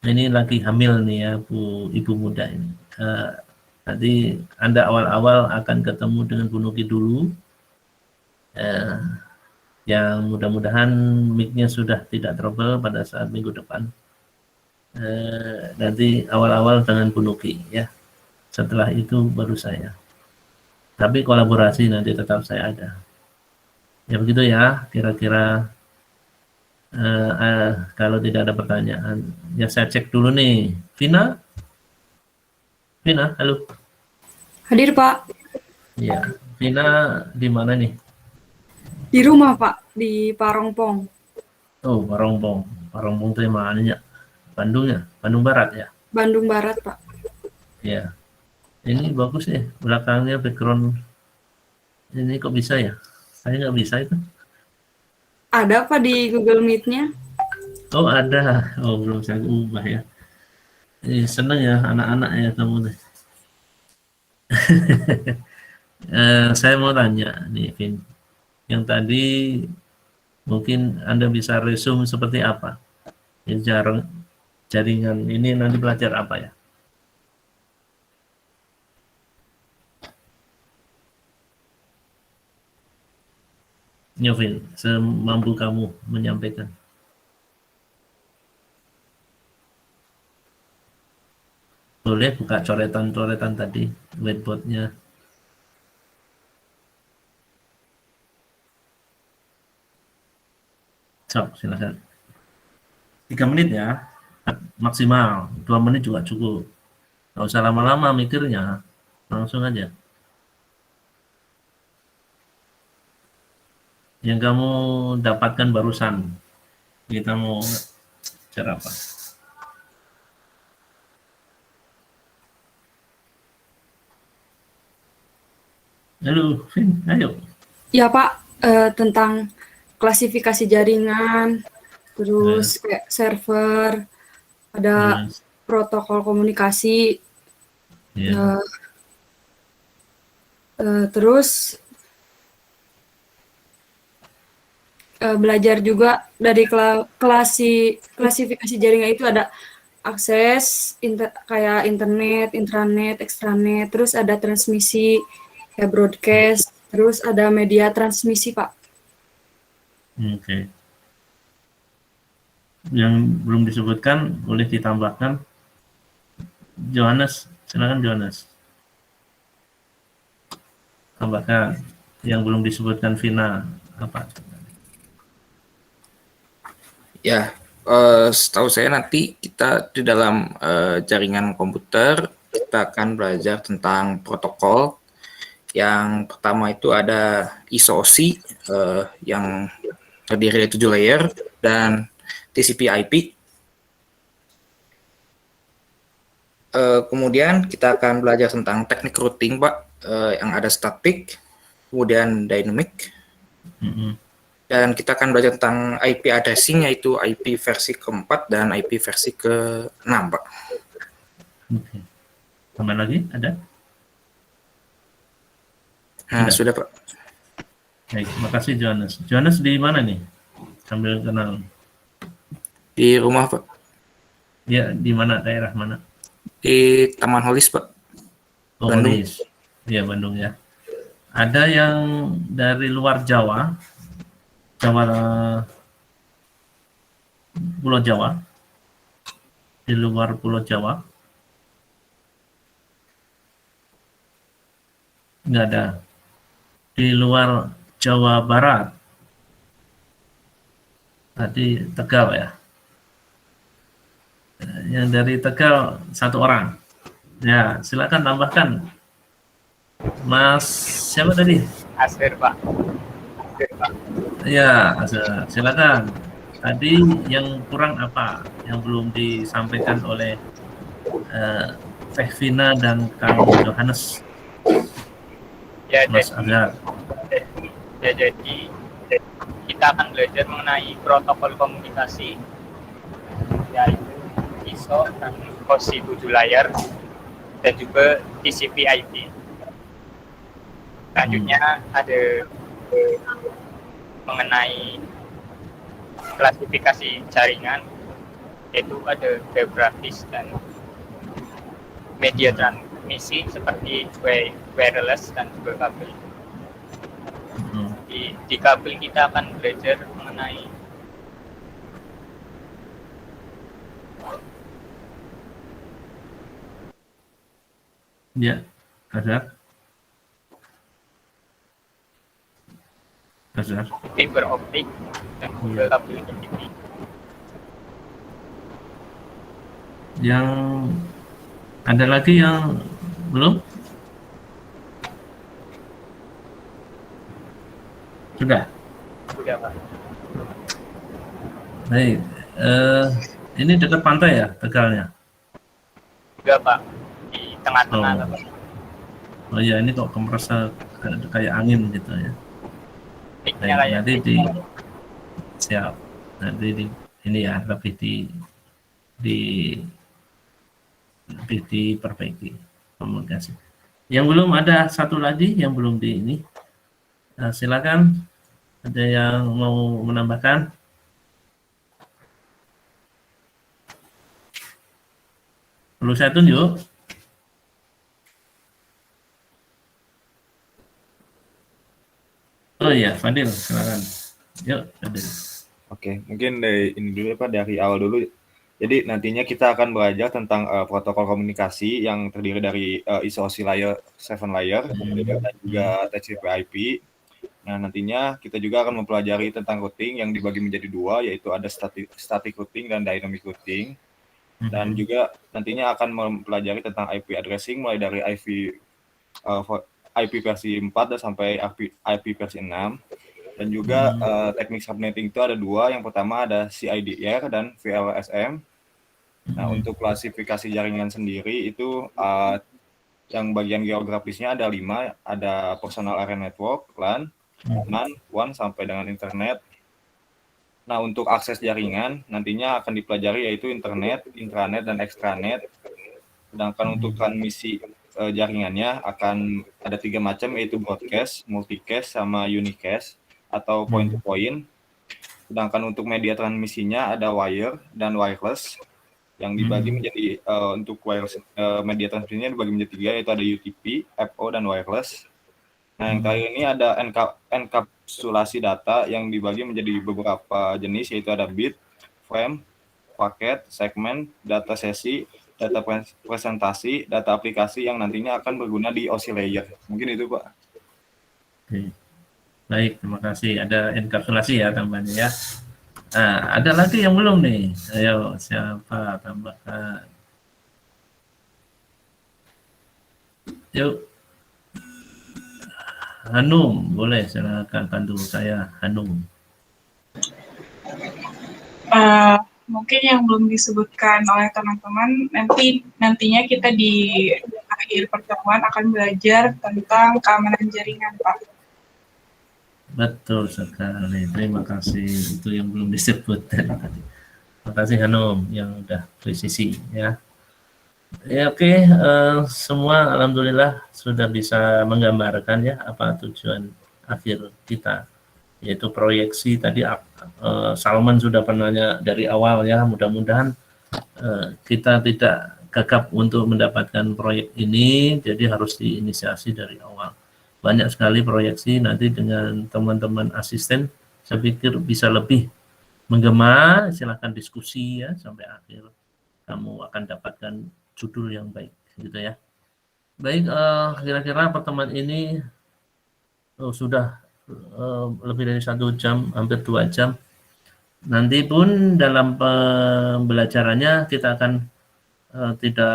ini lagi hamil nih ya, Ibu muda ini. Nanti Anda awal-awal akan ketemu dengan Bu Nugi dulu. Yang mudah-mudahan mic-nya sudah tidak trouble pada saat minggu depan. Nanti awal-awal dengan Bu Nugi ya. Setelah itu baru saya. Tapi kolaborasi nanti tetap saya ada. Ya begitu ya, kira-kira kalau tidak ada pertanyaan, ya saya cek dulu nih. Vina, halo. Hadir, Pak. Ya, Vina di mana nih? Di rumah, Pak, di Parongpong. Oh, Parongpong. Parongpong itu mana ya? Bandung ya? Bandung Barat ya? Bandung Barat, Pak. Ya. Ini bagus ya, belakangnya background. Ini kok bisa ya? Saya nggak bisa itu. Ada, Pak, di Google Meet-nya. Oh, ada. Oh, belum saya ubah ya. Seneng ya anak-anak ya kamu nih. Saya mau tanya nih, Vin. Yang tadi mungkin Anda bisa resume seperti apa? Jaringan ini nanti belajar apa ya? Vin, semampu kamu menyampaikan. Boleh buka coretan-coretan tadi, whiteboard-nya. Sok, silakan. 3 menit ya, maksimal. 2 menit juga cukup. Nggak usah lama-lama mikirnya, langsung aja. Yang kamu dapatkan barusan, kita mau cara apa? Halo, Vin, ayo. Ya, Pak, tentang klasifikasi jaringan, terus kayak server, ada protokol komunikasi, terus belajar juga dari klasifikasi jaringan itu ada akses, kayak internet, intranet, extranet, terus ada transmisi, kayak broadcast, terus ada media transmisi, Pak. Oke. Yang belum disebutkan boleh ditambahkan. Johannes, silakan Johannes. Tambahkan yang belum disebutkan Vina apa? Ya, setahu saya nanti kita di dalam jaringan komputer kita akan belajar tentang protokol. Yang pertama itu ada ISO-OSI yang terdiri dari 7 layer dan TCP/IP. Kemudian kita akan belajar tentang teknik routing, Pak, yang ada static, kemudian dynamic. Dan kita akan belajar tentang IP addressing, yaitu IP versi ke-4 dan IP versi ke-6, Pak. Oke. Tambah lagi, ada? Nah, sudah, Pak. Baik, terima kasih Johannes. Johannes di mana nih? Sambil kenal. Di rumah, Pak. Ya, di mana, daerah mana? Di Taman Holis, Pak. Oh, Bandung. Holis. Iya, Bandung ya. Ada yang dari luar Jawa, Pulau Jawa, di luar Pulau Jawa, nggak ada. Di luar Jawa Barat, tadi Tegal ya. Yang dari Tegal 1 orang. Ya, silakan tambahkan. Mas siapa tadi? Asir, Pak. Ya, silakan. Tadi yang kurang apa? Yang belum disampaikan oleh Teh Vina dan Kang Johannes. Ya, Mas Azhar. ya, jadi kita akan belajar mengenai protokol komunikasi, yaitu ISO dan OSI 7 layar, dan juga TCP/IP. Selanjutnya ada mengenai klasifikasi jaringan, yaitu ada geografis dan media transmisi seperti wireless dan juga kabel. Di kabel kita akan belajar mengenai Ya, Azhar. fiber optik dan juga kabel TV. Yang ada lagi yang belum? Sudah. Sudah, Pak. Baik. Ini dekat pantai ya, Tegalnya? Sudah, Pak. Di tengah-tengah, Pak. Oh iya, ini kok kompresor kayak angin gitu ya. Baik, nanti siap. Nanti ini ya lebih diperbaiki komunikasi. Yang belum ada satu lagi yang belum di ini. Nah, silakan. Ada yang mau menambahkan? Perlu saya tunjuk? Oh iya, Fadil, silakan. Yuk, Fadil. Oke, mungkin dari ini dulu ya Pak, dari awal dulu. Jadi nantinya kita akan belajar tentang protokol komunikasi yang terdiri dari ISO layer, 7 layer, dan juga TCP/IP. Nah, nantinya kita juga akan mempelajari tentang routing yang dibagi menjadi dua, yaitu ada static routing dan dynamic routing. Dan juga nantinya akan mempelajari tentang IP addressing mulai dari IP versi 4 dan sampai IP versi 6. Dan juga teknik subnetting itu ada dua. Yang pertama ada CIDR dan VLSM. Nah, untuk klasifikasi jaringan sendiri itu yang bagian geografisnya ada 5. Ada personal area network, LAN, MAN, WAN, sampai dengan internet. Nah, untuk akses jaringan nantinya akan dipelajari yaitu internet, intranet, dan extranet. Sedangkan untuk transmisi jaringannya akan ada 3 macam, yaitu broadcast, multicast, sama unicast atau point to point. Sedangkan untuk media transmisinya ada wire dan wireless yang dibagi menjadi untuk wireless media transmisinya dibagi menjadi 3, yaitu ada UTP, FO, dan wireless. Nah, yang terakhir ini ada enkapsulasi data yang dibagi menjadi beberapa jenis, yaitu ada bit, frame, paket, segmen, data sesi, data presentasi, data aplikasi yang nantinya akan berguna di OSI layer. Mungkin itu, Pak. Oke. Baik, terima kasih. Ada enkapsulasi ya tambahnya ya. Nah, ada lagi yang belum nih. Ayo, siapa tambahkan? Yuk. Hanum, boleh silakan bantu saya, Hanum. Mungkin yang belum disebutkan oleh teman-teman, nantinya kita di akhir pertemuan akan belajar tentang keamanan jaringan, Pak. Betul sekali, terima kasih. Itu yang belum disebut tadi. Terima kasih Hanum yang udah presisi ya. Ya oke, semua alhamdulillah sudah bisa menggambarkan ya apa tujuan akhir kita, yaitu proyeksi tadi. Salman sudah pernahnya dari awal ya, mudah-mudahan kita tidak gagap untuk mendapatkan proyek ini, jadi harus diinisiasi dari awal. Banyak sekali proyeksi, nanti dengan teman-teman asisten saya pikir bisa lebih menggema. Silahkan diskusi ya sampai akhir, kamu akan dapatkan judul yang baik gitu ya. Baik, kira-kira pertemuan ini sudah lebih dari 1 jam, hampir 2 jam. Nanti pun dalam pembelajarannya kita akan tidak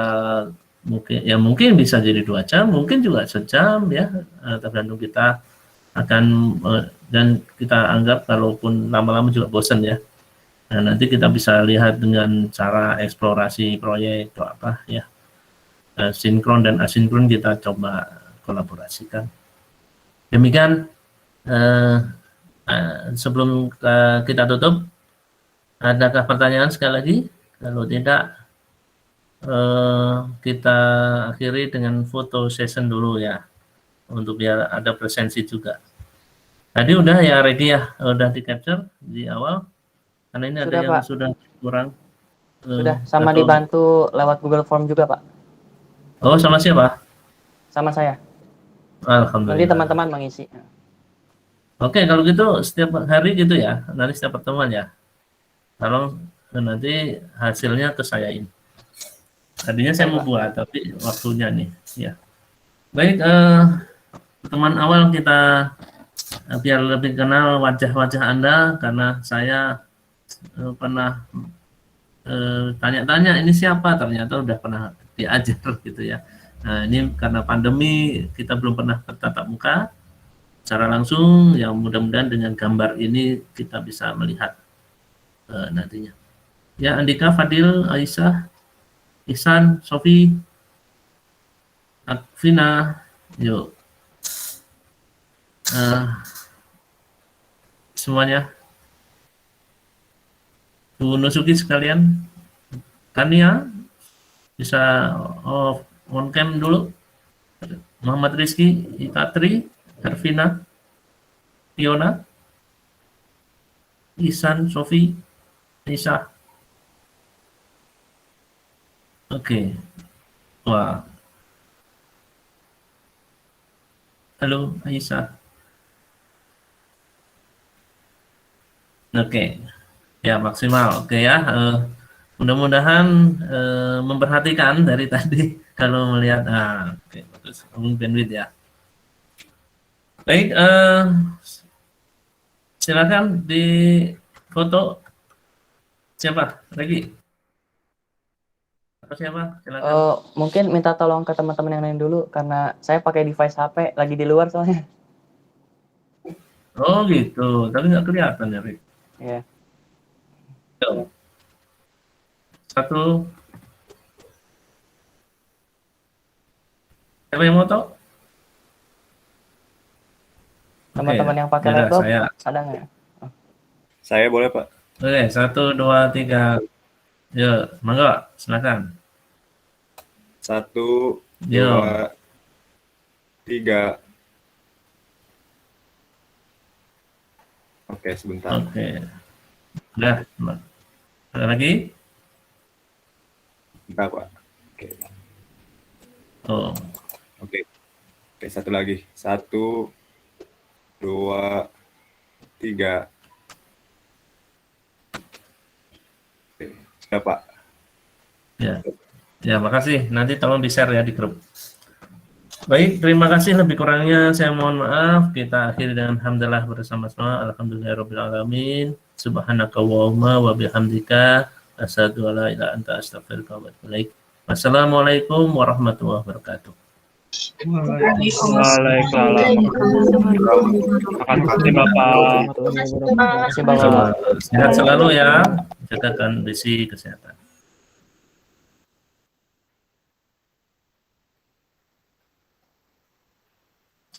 mungkin bisa jadi 2 jam, mungkin juga sejam ya, tergantung kita akan dan kita anggap kalaupun lama-lama juga bosan ya. Nah, nanti kita bisa lihat dengan cara eksplorasi proyek atau apa ya. Sinkron dan asinkron kita coba kolaborasikan. Demikian sebelum kita tutup, adakah pertanyaan sekali lagi? Kalau tidak, kita akhiri dengan foto session dulu ya, untuk biar ada presensi juga. Tadi udah ya Regi ya, udah di capture di awal, karena ini Sudah, ada yang Pak. sudah kurang. Sudah, sama atau- dibantu lewat Google Form juga, Pak. Oh, sama siapa? Sama saya. Alhamdulillah. Nanti teman-teman mengisi. Oke, kalau gitu setiap hari gitu ya, nanti setiap pertemuan ya. Kalau nanti hasilnya ke sayain. Tadinya saya mau buat, tapi waktunya nih, ya. Baik, teman awal kita biar lebih kenal wajah-wajah Anda, karena saya pernah tanya-tanya ini siapa, ternyata udah pernah diajar gitu ya. Nah, ini karena pandemi kita belum pernah bertatap muka secara langsung, yang mudah-mudahan dengan gambar ini kita bisa melihat nantinya. Ya, Andika, Fadil, Aisyah, Ihsan, Sofi, Akvina, yuk. Semuanya. Bu Nusuki sekalian, Kania, bisa on cam dulu. Muhammad Rizky, Itatri, Hervina, Fiona, Ihsan, Sofi, Nisa. Oke. Wah. Halo, Aisyah. Oke. Ya, maksimal. Oke ya. Mudah-mudahan memperhatikan dari tadi kalau melihat. Oke, bagus. Bandwidth ya. Baik, silakan di foto. Siapa? Lagi? Atau siapa? Silakan. Mungkin minta tolong ke teman-teman yang lain dulu karena saya pakai device HP lagi di luar soalnya. Oh gitu, tapi nggak kelihatan ya, Rik. Iya. Satu. Siapa yang mau tahu? Teman-teman yang pakai yaudah, laptop saya. ada nggak? Saya boleh, Pak. Oke, 1, 2, 3. Yuk, monggo, silakan. 1, Yo. 2, 3. Oke, sebentar. Oke. Udah, ada lagi? Bentar, Pak. Oke. Oh. Oke. Oke, satu lagi. 1, 2, 3. Oke, sudah, Pak. Ya. Ya, makasih. Nanti tolong di-share ya di grup. Baik, terima kasih. Lebih kurangnya saya mohon maaf. Kita akhiri dengan hamdalah bersama-sama. Alhamdulillahirabbil alamin. Subhanaka Allahumma wa bihamdika asyhadu an la ilaha illa anta astaghfiruka wa atubu ilaik. Wassalamualaikum warahmatullahi wabarakatuh. Waalaikumsalam. Terima kasih Bapak. Sehat selalu ya. Jaga kondisi kesehatan.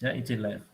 Ya, izin live.